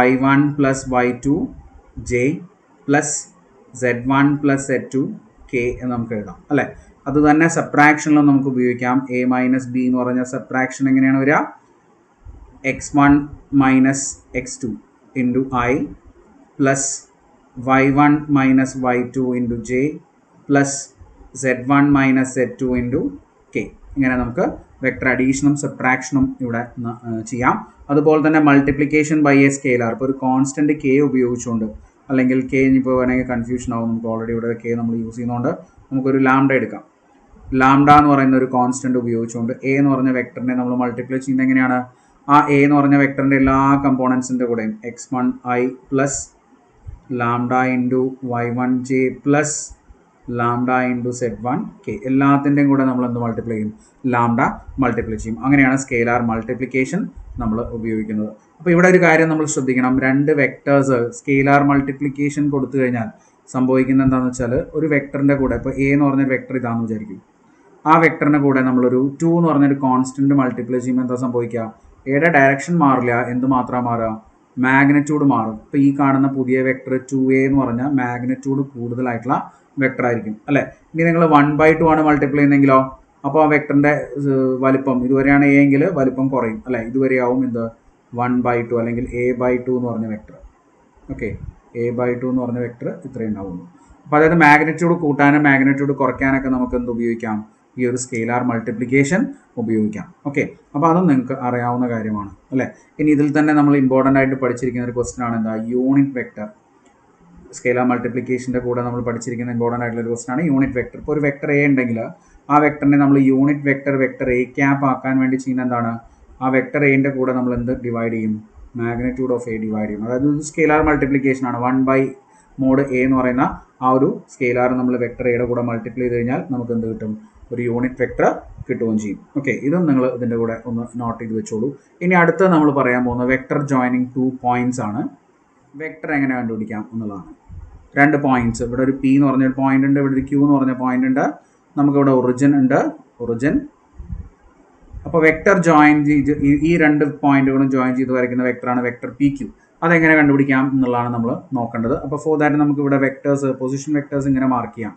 y1 plus y2 j plus z1 plus z2 k എന്ന് നമുക്ക് എഴുതാം അല്ലേ. അത് തന്നെ സബ്ട്രാക്ഷനിലും നമുക്ക് ഉപയോഗിക്കാം. a മൈനസ് ബി എന്ന് പറഞ്ഞാൽ സബ്ട്രാക്ഷൻ എങ്ങനെയാണ് വരിക, x1 minus x2 into i plus y1 minus y2 into j plus z1 minus z2 into k. ഇങ്ങനെ നമുക്ക് വെക്ടർ അഡീഷനും സബ്ട്രാക്ഷനും ഇവിടെ ചെയ്യാം. അതുപോലെ തന്നെ മൾട്ടിപ്ലിക്കേഷൻ ബൈ എ സ്കെയിലാർ, ഇപ്പോൾ ഒരു കോൺസ്റ്റന്റ് k ഉപയോഗിച്ചുകൊണ്ട് അല്ലെങ്കിൽ കെ ഇനിയിപ്പോൾ വേണമെങ്കിൽ കൺഫ്യൂഷൻ ആവും. നമുക്ക് ഓൾറെഡി ഇവിടെ കെ നമ്മൾ യൂസ് ചെയ്യുന്നതുകൊണ്ട് നമുക്കൊരു ലാംഡ എടുക്കാം. ലാംഡ എന്ന് പറയുന്ന ഒരു കോൺസ്റ്റന്റ് ഉപയോഗിച്ചുകൊണ്ട് എ എന്ന് പറഞ്ഞ വെക്ടറിനെ നമ്മൾ മൾട്ടിപ്ലൈ ചെയ്യുന്നത് എങ്ങനെയാണ്? ആ എ എന്ന് പറഞ്ഞ വെക്ടറിൻ്റെ എല്ലാ കമ്പോണൻസിൻ്റെ കൂടെയും x1i plus lambda into y1j plus lambda into z1k എല്ലാത്തിൻ്റെയും കൂടെ നമ്മൾ എന്ത് മൾട്ടിപ്ലൈ ചെയ്യും? ലാംഡ മൾട്ടിപ്ലൈ ചെയ്യും. അങ്ങനെയാണ് സ്കെയിലാർ മൾട്ടിപ്ലിക്കേഷൻ നമ്മൾ ഉപയോഗിക്കുന്നത്. അപ്പോൾ ഇവിടെ ഒരു കാര്യം നമ്മൾ ശ്രദ്ധിക്കണം. രണ്ട് വെക്ടേഴ്സ് സ്കെയിലാർ മൾട്ടിപ്ലിക്കേഷൻ കൊടുത്തു കഴിഞ്ഞാൽ സംഭവിക്കുന്നത് എന്താണെന്ന് വെച്ചാൽ ഒരു വെക്ടറിൻ്റെ കൂടെ ഇപ്പോൾ എ എന്ന് പറഞ്ഞൊരു വെക്ടർ ഇതാണെന്ന് വിചാരിക്കും. ആ വെക്ടറിൻ്റെ കൂടെ നമ്മളൊരു 2 എന്ന് പറഞ്ഞൊരു കോൺസ്റ്റൻറ്റ് മൾട്ടിപ്ലൈ ചെയ്യുമ്പോൾ എന്താ സംഭവിക്കുക? എയുടെ ഡയറക്ഷൻ മാറില്ല, എന്ത് മാത്രമാണ് മാറുക? മാഗ്നിറ്റ്യൂഡ് മാറും. ഇപ്പോൾ ഈ കാണുന്ന പുതിയ വെക്ടർ 2a എന്ന് പറഞ്ഞാൽ മാഗ്നിറ്റ്യൂഡ് കൂടുതലായിട്ടുള്ള വെക്ടർ ആയിരിക്കും അല്ലേ. ഇനി നിങ്ങൾ 1/2 ആണ് മൾട്ടിപ്ലൈ ചെയ്യുന്നതെങ്കിലോ അപ്പോൾ ആ വെക്ടറിൻ്റെ വലിപ്പം ഇതുവരെയാണ് എ എങ്കിൽ വലിപ്പം കുറയും അല്ലേ. ഇതുവരെയാവും എന്ത് 1/2 അല്ലെങ്കിൽ a/2 എന്ന് പറഞ്ഞ വെക്ടർ. ഓക്കെ, a/2 എന്ന് പറഞ്ഞ വെക്ടർ ഇത്രയും ഉണ്ടാവുന്നു. അപ്പോൾ അതായത് മാഗ്നിറ്റ്യൂഡ് കൂട്ടാനും മാഗ്നിറ്റ്യൂഡ് കുറയ്ക്കാനൊക്കെ നമുക്ക് എന്ത് ഉപയോഗിക്കാം? ഈ ഒരു സ്കെയിലാർ മൾട്ടിപ്ലിക്കേഷൻ ഉപയോഗിക്കാം. ഓക്കെ, അപ്പോൾ അതും നിങ്ങൾക്ക് അറിയാവുന്ന കാര്യമാണ് അല്ലേ. ഇനി ഇതിൽ തന്നെ നമ്മൾ ഇമ്പോർട്ടൻ്റ് ആയിട്ട് പഠിച്ചിരിക്കുന്ന ഒരു ക്വസ്റ്റൻ ആണ് എന്താ? Unit vector. സ്കെയിലാർ മൾട്ടിപ്ലിക്കേഷൻ്റെ കൂടെ നമ്മൾ പഠിച്ചിരിക്കുന്ന ഇമ്പോർട്ടൻ്റ് ആയിട്ടുള്ള ഒരു ക്വസ്റ്റൻ ആണ് യൂണിറ്റ് വെക്ടർ. ഇപ്പോൾ ഒരു വെക്ടർ എ ഉണ്ടെങ്കിൽ ആ വെക്ടറിനെ നമ്മൾ യൂണിറ്റ് വെക്ടർ എ ക്യാപ്പ് ആക്കാൻ വേണ്ടി ചെയ്യുന്ന എന്താണ്? ആ വെക്ടർ എൻ്റെ കൂടെ നമ്മൾ എന്ത് ഡിവൈഡ് ചെയ്യും? മാഗ്നിറ്റ്യൂഡ് ഓഫ് എ ഡിവൈഡ് ചെയ്യും. അതായത് ഒരു സ്കെയിലാർ മൾട്ടിപ്ലിക്കേഷൻ ആണ്. 1/mod a എന്ന് പറയുന്ന ആ ഒരു സ്കെയിലാർ നമ്മൾ വെക്ടർ എയുടെ കൂടെ മൾട്ടിപ്ലൈ ചെയ്ത് കഴിഞ്ഞാൽ നമുക്ക് എന്ത് കിട്ടും? ഒരു യൂണിറ്റ് വെക്ടർ കിട്ടുകയും ചെയ്യും. ഓക്കെ, ഇതും നിങ്ങൾ ഇതിൻ്റെ കൂടെ ഒന്ന് നോട്ട് ചെയ്ത് വെച്ചോളൂ. ഇനി അടുത്ത നമ്മൾ പറയാൻ പോകുന്നത് വെക്ടർ ജോയിനിങ് 2 പോയിന്റ്സ് ആണ്. വെക്ടർ എങ്ങനെ കണ്ടുപിടിക്കാം എന്നുള്ളതാണ്. 2 പോയിന്റ്സ്, ഇവിടെ ഒരു പി എന്ന് പറഞ്ഞൊരു പോയിന്റ് ഉണ്ട്, ഇവിടെ ഒരു ക്യൂ എന്ന് പറഞ്ഞ പോയിന്റ് ഉണ്ട്, നമുക്കിവിടെ ഒറിജിൻ ഉണ്ട്, ഒറിജിൻ. അപ്പോൾ വെക്ടർ ജോയിൻ ചെയ്ത് ഈ 2 പോയിന്റുകളും ജോയിൻ ചെയ്ത് വരയ്ക്കുന്ന വെക്ടറാണ് വെക്ടർ പി ക്യൂ. അതെങ്ങനെ കണ്ടുപിടിക്കാം എന്നുള്ളതാണ് നമ്മൾ നോക്കേണ്ടത്. അപ്പോൾ ഫോർ ദാറ്റ് നമുക്ക് ഇവിടെ വെക്ടേഴ്സ്, പൊസിഷൻ വെക്ടേഴ്സ് ഇങ്ങനെ മാർക്ക് ചെയ്യാം.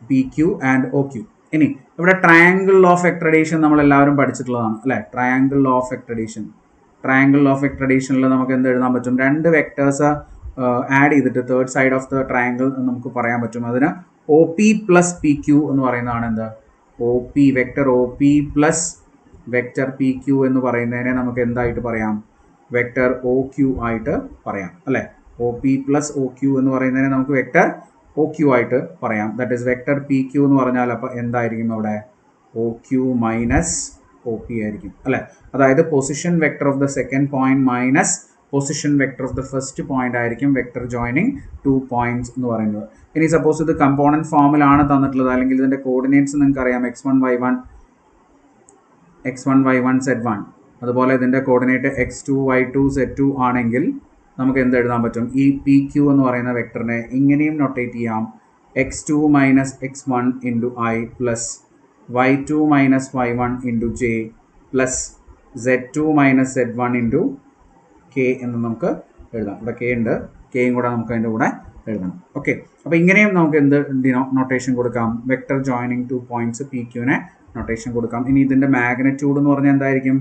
P Q and O Q. ഇനി ഇവിടെ ട്രയാങ്കിൾ ഓഫ് എക്ട്രഡേഷൻ നമ്മൾ എല്ലാവരും പഠിച്ചിട്ടുള്ളതാണ് അല്ലേ. ട്രയാങ്കിൾ ഓഫ് എക്ട്രഡേഷനിൽ നമുക്ക് എന്ത് എഴുതാൻ പറ്റും? 2 വെക്ടേഴ്സ് ആഡ് ചെയ്തിട്ട് third side of the triangle നമുക്ക് പറയാൻ പറ്റും. അതിന് O P plus P Q എന്ന് പറയുന്നതാണ് എന്ത്? Vector O P plus vector P Q എന്ന് പറയുന്നതിനെ നമുക്ക് എന്തായിട്ട് പറയാം? വെക്ടർ ഒ ക്യൂ ആയിട്ട് പറയാം അല്ലേ. O P plus O Q എന്ന് പറയുന്നതിനെ നമുക്ക് വെക്ടർ ഒ ക്യൂ ആയിട്ട് പറയാം. That is vector P Q എന്ന് പറഞ്ഞാൽ അപ്പോൾ എന്തായിരിക്കും അവിടെ? O Q minus O P ആയിരിക്കും അല്ലേ. അതായത് position vector of the second point minus position vector of the first point ആയിരിക്കും വെക്ടർ ജോയിനിങ് 2 പോയിന്റ്സ് എന്ന് പറയുന്നത്. ഇനി സപ്പോസ് ഇത് കമ്പോണന്റ് ഫോമിലാണ് തന്നിട്ടുള്ളത്, അല്ലെങ്കിൽ ഇതിൻ്റെ കോർഡിനേറ്റ്സ് നിങ്ങൾക്ക് അറിയാം x1 y1 z1, അതുപോലെ ഇതിൻ്റെ കോർഡിനേറ്റ് x2 y2 z2 ആണെങ്കിൽ നമുക്ക് എന്ത് എഴുതാൻ പറ്റും? ഈ പി ക്യൂ എന്ന് പറയുന്ന വെക്ടറിനെ ഇങ്ങനെയും നൊട്ടേറ്റ് ചെയ്യാം. x2 minus x1 into I plus y2 minus y1 into J plus z2 minus z1 into K എന്ന് നമുക്ക് എഴുതാം. ഇവിടെ കെ ഉണ്ട്, കെയും കൂടെ നമുക്ക് അതിൻ്റെ കൂടെ എഴുതണം. ഓക്കെ, അപ്പോൾ ഇങ്ങനെയും നമുക്ക് എന്ത് നൊട്ടേഷൻ കൊടുക്കാം? വെക്ടർ ജോയിനിങ് 2 പോയിന്റ്സ് പി ക്യൂവിനെ നൊട്ടേഷൻ കൊടുക്കാം. ഇനി ഇതിൻ്റെ മാഗ്നിറ്റ്യൂഡ് എന്ന് പറഞ്ഞാൽ എന്തായിരിക്കും?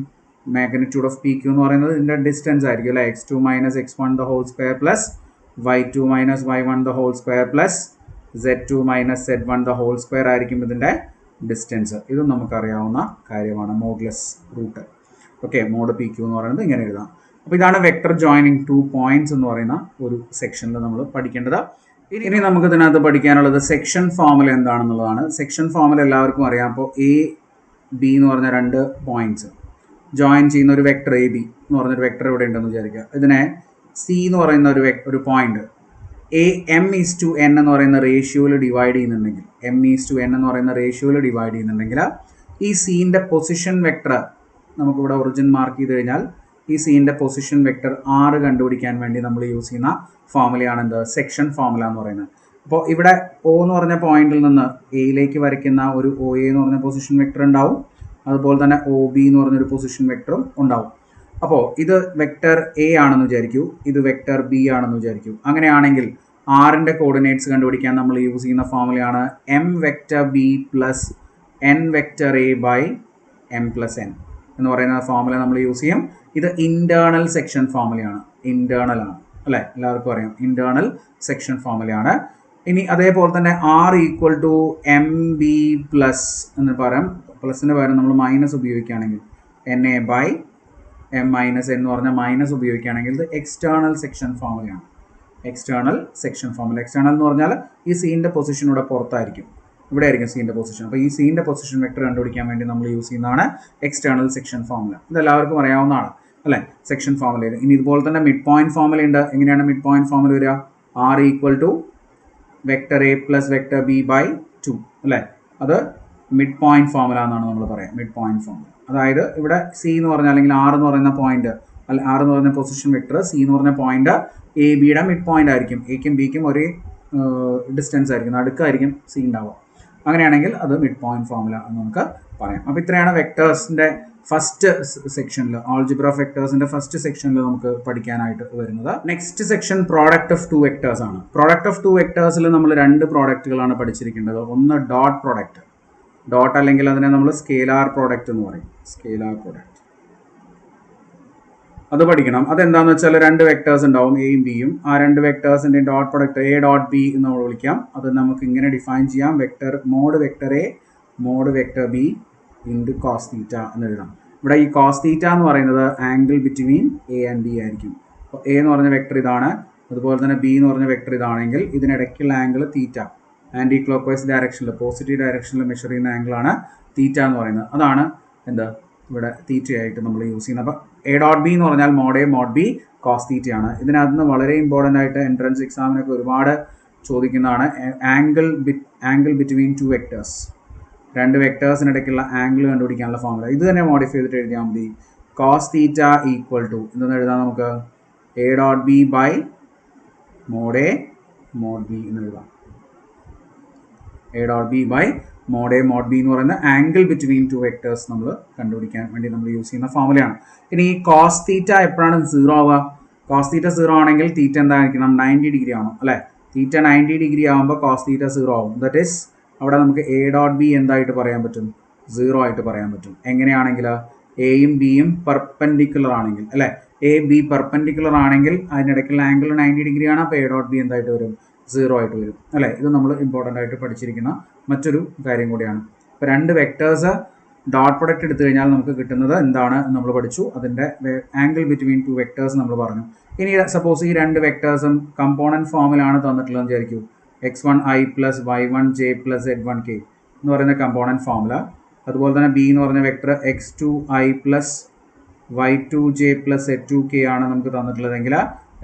മാഗ്നിറ്റ്യൂഡ് ഓഫ് പി ക്യൂ എന്ന് പറയുന്നത് ഇതിൻ്റെ ഡിസ്റ്റൻസ് ആയിരിക്കും അല്ലേ. x2 minus x1 the whole square plus y2 minus y1 the whole square plus z2 minus z1 the whole square ആയിരിക്കും ഇതിൻ്റെ ഡിസ്റ്റൻസ്. ഇതും നമുക്കറിയാവുന്ന കാര്യമാണ്, modulus root. Okay, mod P Q എന്ന് പറയുന്നത് ഇങ്ങനെ എഴുതാം. അപ്പോൾ ഇതാണ് വെക്ടർ ജോയിനിങ് 2 പോയിന്റ്സ് എന്ന് പറയുന്ന ഒരു സെക്ഷനിൽ നമ്മൾ പഠിക്കേണ്ടത്. ഇനി നമുക്ക് ഇതിനകത്ത് പഠിക്കാനുള്ളത് സെക്ഷൻ ഫോമുല എന്താണെന്നുള്ളതാണ്. സെക്ഷൻ ഫോമുല എല്ലാവർക്കും അറിയാം. അപ്പോൾ എ ബി എന്ന് പറഞ്ഞ 2 പോയിന്റ്സ് ജോയിൻ ചെയ്യുന്ന ഒരു വെക്ടർ എ ബി എന്ന് പറഞ്ഞൊരു വെക്ടർ ഇവിടെ ഉണ്ടെന്ന് വിചാരിക്കുക. ഇതിനെ സി എന്ന് പറയുന്ന ഒരു point A M is to N എന്ന് പറയുന്ന റേഷ്യോയിൽ ഡിവൈഡ് ചെയ്യുന്നുണ്ടെങ്കിൽ, ഈ സീൻ്റെ പൊസിഷൻ വെക്ടർ നമുക്കിവിടെ ഒറിജിൻ മാർക്ക് ചെയ്ത് കഴിഞ്ഞാൽ ഈ സീൻ്റെ പൊസിഷൻ വെക്ടർ 6 കണ്ടുപിടിക്കാൻ വേണ്ടി നമ്മൾ യൂസ് ചെയ്യുന്ന ഫോമുലയാണ് എന്ത്? സെക്ഷൻ ഫോമുല എന്ന് പറയുന്നത്. അപ്പോൾ ഇവിടെ ഒ എന്ന് പറഞ്ഞ പോയിന്റിൽ നിന്ന് എയിലേക്ക് വരയ്ക്കുന്ന ഒരു ഒ എ എന്ന് പറഞ്ഞ പൊസിഷൻ വെക്ടർ ഉണ്ടാവും, അതുപോലെ തന്നെ ഒ ബി എന്ന് പറഞ്ഞൊരു പൊസിഷൻ വെക്ടറും ഉണ്ടാവും. അപ്പോൾ ഇത് വെക്ടർ എ ആണെന്ന് വിചാരിക്കൂ, ഇത് വെക്ടർ ബി ആണെന്ന് വിചാരിക്കൂ. അങ്ങനെയാണെങ്കിൽ ആറിൻ്റെ കോർഡിനേറ്റ്സ് കണ്ടുപിടിക്കാൻ നമ്മൾ യൂസ് ചെയ്യുന്ന ഫോമുലയാണ് m vector b plus n vector a by m plus n എന്ന് പറയുന്ന ഫോമുല നമ്മൾ യൂസ് ചെയ്യും. ഇത് ഇൻറ്റേർണൽ സെക്ഷൻ ഫോമുലയാണ്, ഇൻറ്റേർണൽ ആണ് അല്ലേ, എല്ലാവർക്കും അറിയാം, ഇൻറ്റേർണൽ സെക്ഷൻ ഫോമുലയാണ്. ഇനി അതേപോലെ തന്നെ r equal to m b plus എന്ന് പറയാം. പ്ലസിന് പകരം നമ്മൾ മൈനസ് ഉപയോഗിക്കുകയാണെങ്കിൽ n a by m minus എന്ന് പറഞ്ഞ മൈനസ് ഉപയോഗിക്കുകയാണെങ്കിൽ ഇത് എക്സ്റ്റേണൽ സെക്ഷൻ ഫോമുലയാണ്. External section formula. എക്സ്റ്റേണൽ എന്ന് പറഞ്ഞാൽ ഈ സീൻ്റെ പൊസിഷൻ ഇവിടെ പുറത്തായിരിക്കും, ഇവിടെ ആയിരിക്കും സീൻ്റെ പൊസിഷൻ. അപ്പോൾ ഈ സീൻ്റെ പൊസിഷൻ വെക്ടർ കണ്ടുപിടിക്കാൻ വേണ്ടി നമ്മൾ യൂസ് ചെയ്യുന്നതാണ് എക്സ്റ്റേണൽ സെക്ഷൻ ഫോമുല. ഇതെല്ലാവർക്കും അറിയാവുന്നതാണ് അല്ലേ, സെക്ഷൻ ഫോമുലയിൽ. ഇനി ഇതുപോലെ തന്നെ മിഡ് പോയിന്റ് ഫോമുല ഉണ്ട്. എങ്ങനെയാണ് മിഡ് പോയിന്റ് ഫോമുല വരിക? R equal to vector A plus vector B by 2 അല്ലേ. അത് മിഡ് പോയിന്റ് ഫോമുല എന്നാണ് നമ്മൾ പറയാം, മിഡ് പോയിന്റ് ഫോമുല. അതായത് ഇവിടെ സി എന്ന് പറഞ്ഞാൽ അല്ലെങ്കിൽ ആർ എന്ന് പറയുന്ന പോയിന്റ്, അല്ല ആർ എന്ന് പറയുന്ന പൊസിഷൻ വെക്ടർ, സി എന്ന് പറഞ്ഞ പോയിന്റ് എ ബിയുടെ മിഡ് പോയിന്റ് ആയിരിക്കും. എക്കും ബിക്കും ഒരേ ഡിസ്റ്റൻസ് ആയിരിക്കും, നടുക്കായിരിക്കും സി ഉണ്ടാവുക. അങ്ങനെയാണെങ്കിൽ അത് മിഡ് പോയിന്റ് ഫോമുല എന്ന് നമുക്ക് പറയാം. അപ്പോൾ ഇത്രയാണ് വെക്ടേഴ്സിൻ്റെ ഫസ്റ്റ് സെക്ഷനിൽ, ആൾജിബ്ര ഓഫ് വെക്ടേഴ്സിൻ്റെ ഫസ്റ്റ് സെക്ഷനിൽ നമുക്ക് പഠിക്കാനായിട്ട് വരുന്നത്. Next section product of 2 vectors ആണ്. പ്രോഡക്റ്റ് ഓഫ് 2 വെക്ടേഴ്സിൽ നമ്മൾ 2 പ്രോഡക്റ്റുകളാണ് പഠിച്ചിരിക്കേണ്ടത്. ഒന്ന് ഡോട്ട് പ്രോഡക്റ്റ്, ഡോട്ട് അല്ലെങ്കിൽ അതിനെ നമ്മൾ സ്കേലാർ പ്രോഡക്റ്റ് എന്ന് പറയും, സ്കേലാർ പ്രോഡക്റ്റ്. അത് പഠിക്കണം. അതെന്താണെന്ന് വെച്ചാൽ 2 വെക്ടേഴ്സ് ഉണ്ടാവും, എയും ബിയും. ആ 2 വെക്ടേഴ്സിൻ്റെ dot product a dot B എന്ന് നമ്മൾ വിളിക്കാം. അത് നമുക്ക് ഇങ്ങനെ ഡിഫൈൻ ചെയ്യാം, vector mod vector a mod vector b into cos theta എന്ന് എഴുതാം. ഇവിടെ ഈ കോസ് തീറ്റ എന്ന് പറയുന്നത് angle between a and b ആയിരിക്കും. അപ്പോൾ എ എന്ന് പറഞ്ഞ വെക്ടർ ഇതാണ്, അതുപോലെ തന്നെ ബി എന്ന് പറഞ്ഞ വെക്ടർ ഇതാണെങ്കിൽ ഇതിനിടയ്ക്കുള്ള angle theta, anticlockwise ഡയറക്ഷനിൽ പോസിറ്റീവ് ഡയറക്ഷനിൽ മെഷർ ചെയ്യുന്ന ആംഗിളാണ് തീറ്റ എന്ന് പറയുന്നത്. അതാണ് എന്താ ഇവിടെ തീറ്റയായിട്ട് നമ്മൾ യൂസ് ചെയ്യുന്നത്. അപ്പോൾ എ ഡോട്ട് ബി എന്ന് പറഞ്ഞാൽ mod A mod B cos തീറ്റയാണ്. ഇതിനകത്ത് നിന്ന് വളരെ ഇമ്പോർട്ടൻ്റ് ആയിട്ട് എൻട്രൻസ് എക്സാമിനൊക്കെ ഒരുപാട് ചോദിക്കുന്നതാണ് ആംഗിൾ ബിറ്റ്വീൻ 2 വെക്ടേഴ്സ്. 2 വെക്ടേഴ്സിനിടയ്ക്കുള്ള ആംഗിൾ കണ്ടുപിടിക്കാനുള്ള ഫോമുല ഇത് തന്നെ മോഡിഫൈ ചെയ്തിട്ട് എഴുതിയാൽ മതി. കോസ് തീറ്റ ഈക്വൽ ടു എന്തെന്ന് എഴുതാം നമുക്ക്? A dot B by mod A mod B എന്ന് എഴുതാം. A dot B by mod A mod B എന്ന് പറയുന്ന ആംഗിൾ ബിറ്റ്വീൻ 2 വെക്ടേഴ്സ് നമ്മൾ കണ്ടുപിടിക്കാൻ വേണ്ടി നമ്മൾ യൂസ് ചെയ്യുന്ന ഫോമുലയാണ്. ഇനി ഈ കോസ് തീറ്റ എപ്പോഴാണ് 0 ആവുക? കോസ് തീറ്റ 0 ആണെങ്കിൽ തീറ്റ എന്തായിരിക്കണം? 90 ഡിഗ്രി ആണോ അല്ലേ? തീറ്റ 90 ഡിഗ്രി ആകുമ്പോൾ കോസ് തീറ്റ 0 ആവും. ദറ്റ് ഈസ് അവിടെ നമുക്ക് എ ഡോട്ട് ബി എന്തായിട്ട് പറയാൻ പറ്റും? 0 ആയിട്ട് പറയാൻ പറ്റും. എങ്ങനെയാണെങ്കിൽ എയും ബിയും പെർപെൻഡിക്കുലർ ആണെങ്കിൽ അല്ലേ, എ ബി പെർപെൻഡിക്കുലർ ആണെങ്കിൽ അതിനിടയ്ക്കുള്ള ആംഗിൾ 90 ഡിഗ്രിയാണ്. അപ്പോൾ എ ഡോട്ട് ബി എന്തായിട്ട് വരും? 0 ആയിട്ട് വരും അല്ലേ. ഇത് നമ്മൾ ഇമ്പോർട്ടൻ്റ് ആയിട്ട് പഠിച്ചിരിക്കുന്ന മറ്റൊരു കാര്യം കൂടിയാണ്. ഇപ്പോൾ 2 വെക്ടേഴ്സ് ഡോട്ട് പ്രൊഡക്റ്റ് എടുത്തു കഴിഞ്ഞാൽ നമുക്ക് കിട്ടുന്നത് എന്താണ് നമ്മൾ പഠിച്ചു. അതിൻ്റെ ആംഗിൾ ബിറ്റ്വീൻ 2 വെക്ടേഴ്സ് നമ്മൾ പറഞ്ഞു. ഇനി സപ്പോസ് ഈ 2 വെക്ടേഴ്സും കമ്പോണൻറ്റ് ഫോമിലാണ് തന്നിട്ടുള്ളതെന്ന് വിചാരിക്കൂ. x1i plus y1j plus z1k എന്ന് പറയുന്ന കമ്പോണൻറ്റ് ഫോമുല. അതുപോലെ തന്നെ ബി എന്ന് പറഞ്ഞ vector x2i plus y2j plus z2k ആണ് നമുക്ക് തന്നിട്ടുള്ളതെങ്കിൽ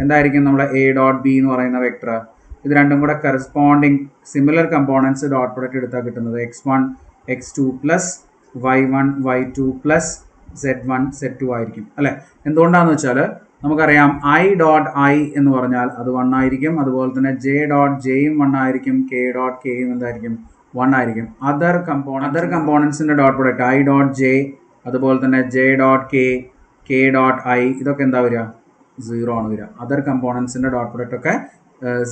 എന്തായിരിക്കും നമ്മുടെ എ ഡോട്ട് ബി എന്ന് പറയുന്ന വെക്ടർ? ഇത് രണ്ടും കൂടെ corresponding similar components dot product എടുത്താൽ കിട്ടുന്നത് x1 x2 plus y1 y2 plus z1 z2 ആയിരിക്കും അല്ലേ. എന്തുകൊണ്ടാണെന്ന് വെച്ചാൽ നമുക്കറിയാം ഐ ഡോട്ട് ഐ എന്ന് പറഞ്ഞാൽ അത് 1 ആയിരിക്കും. അതുപോലെ തന്നെ ജെ ഡോട്ട് ജെയും 1 ആയിരിക്കും, കെ ഡോട്ട് കെയും എന്തായിരിക്കും? 1 ആയിരിക്കും. അതർ കമ്പോണൻസിൻ്റെ dot product i dot j, അതുപോലെ തന്നെ j dot k dot i, ഇതൊക്കെ എന്താ വരിക? 0 ആണ് വരിക. അതർ കമ്പോണൻസിൻ്റെ ഡോട്ട് പ്രൊഡക്റ്റ് ഒക്കെ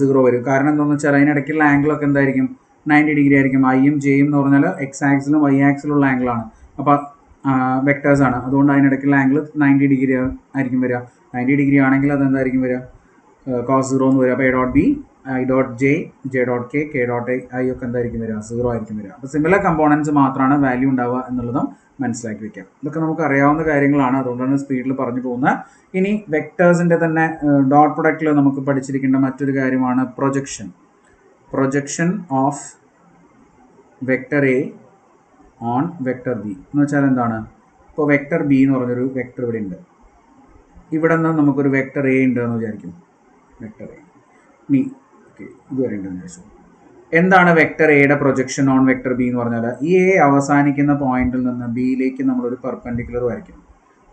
0 വരും. കാരണം എന്താണെന്ന് വെച്ചാൽ അതിനിടയ്ക്കുള്ള ആംഗിളൊക്കെ എന്തായിരിക്കും? 90 ഡിഗ്രി ആയിരിക്കും. ഐയും ജെയും എന്ന് പറഞ്ഞാൽ എക്സ് ആക്സിലും വൈ ആക്സിലുള്ള ആംഗിളാണ്. അപ്പോൾ വെക്ടേഴ്സാണ്, അതുകൊണ്ട് അതിനിടയ്ക്കുള്ള ആംഗിൾ 90 ഡിഗ്രി ആയിരിക്കും വരിക. 90 ഡിഗ്രി ആണെങ്കിൽ അതെന്തായിരിക്കും വരിക? കോസ് 0 എന്ന് വരിക. അപ്പോൾ A dot B, I dot J, J dot k dot I ഒക്കെ എന്തായിരിക്കും വരിക? 0 ആയിരിക്കും വരിക. അപ്പോൾ സിമിലർ കമ്പോണൻസ് മാത്രമാണ് വാല്യൂ ഉണ്ടാവുക എന്നുള്ളതും മനസ്സിലാക്കി വെക്കാം. ഇതൊക്കെ നമുക്ക് അറിയാവുന്ന കാര്യങ്ങളാണ്, അതുകൊണ്ടാണ് സ്പീഡിൽ പറഞ്ഞു പോകുന്നത്. ഇനി വെക്ടേഴ്സിൻ്റെ തന്നെ ഡോട്ട് പ്രൊഡക്റ്റിൽ നമുക്ക് പഠിച്ചിരിക്കേണ്ട മറ്റൊരു കാര്യമാണ് projection. Projection of vector A on vector B എന്ന് വെച്ചാൽ എന്താണ്? ഇപ്പോൾ വെക്ടർ ബി എന്ന് പറഞ്ഞൊരു വെക്ടർ ഇവിടെ ഉണ്ട്. ഇവിടെ നിന്ന് നമുക്കൊരു വെക്ടർ എ ഉണ്ട് എന്ന് വിചാരിക്കും. വെക്ടർ എ ഇനി ഓക്കെ ഇതുവരെ ഉണ്ടെന്ന് വിചാരിച്ചു. എന്താണ് വെക്ടർ എയുടെ പ്രൊജക്ഷൻ ഓൺ വെക്ടർ ബി എന്ന് പറഞ്ഞാൽ ഈ എ അവസാനിക്കുന്ന പോയിന്റിൽ നിന്ന് ബിയിലേക്ക് നമ്മളൊരു പെർപെൻഡിക്കുലർ വരയ്ക്കും.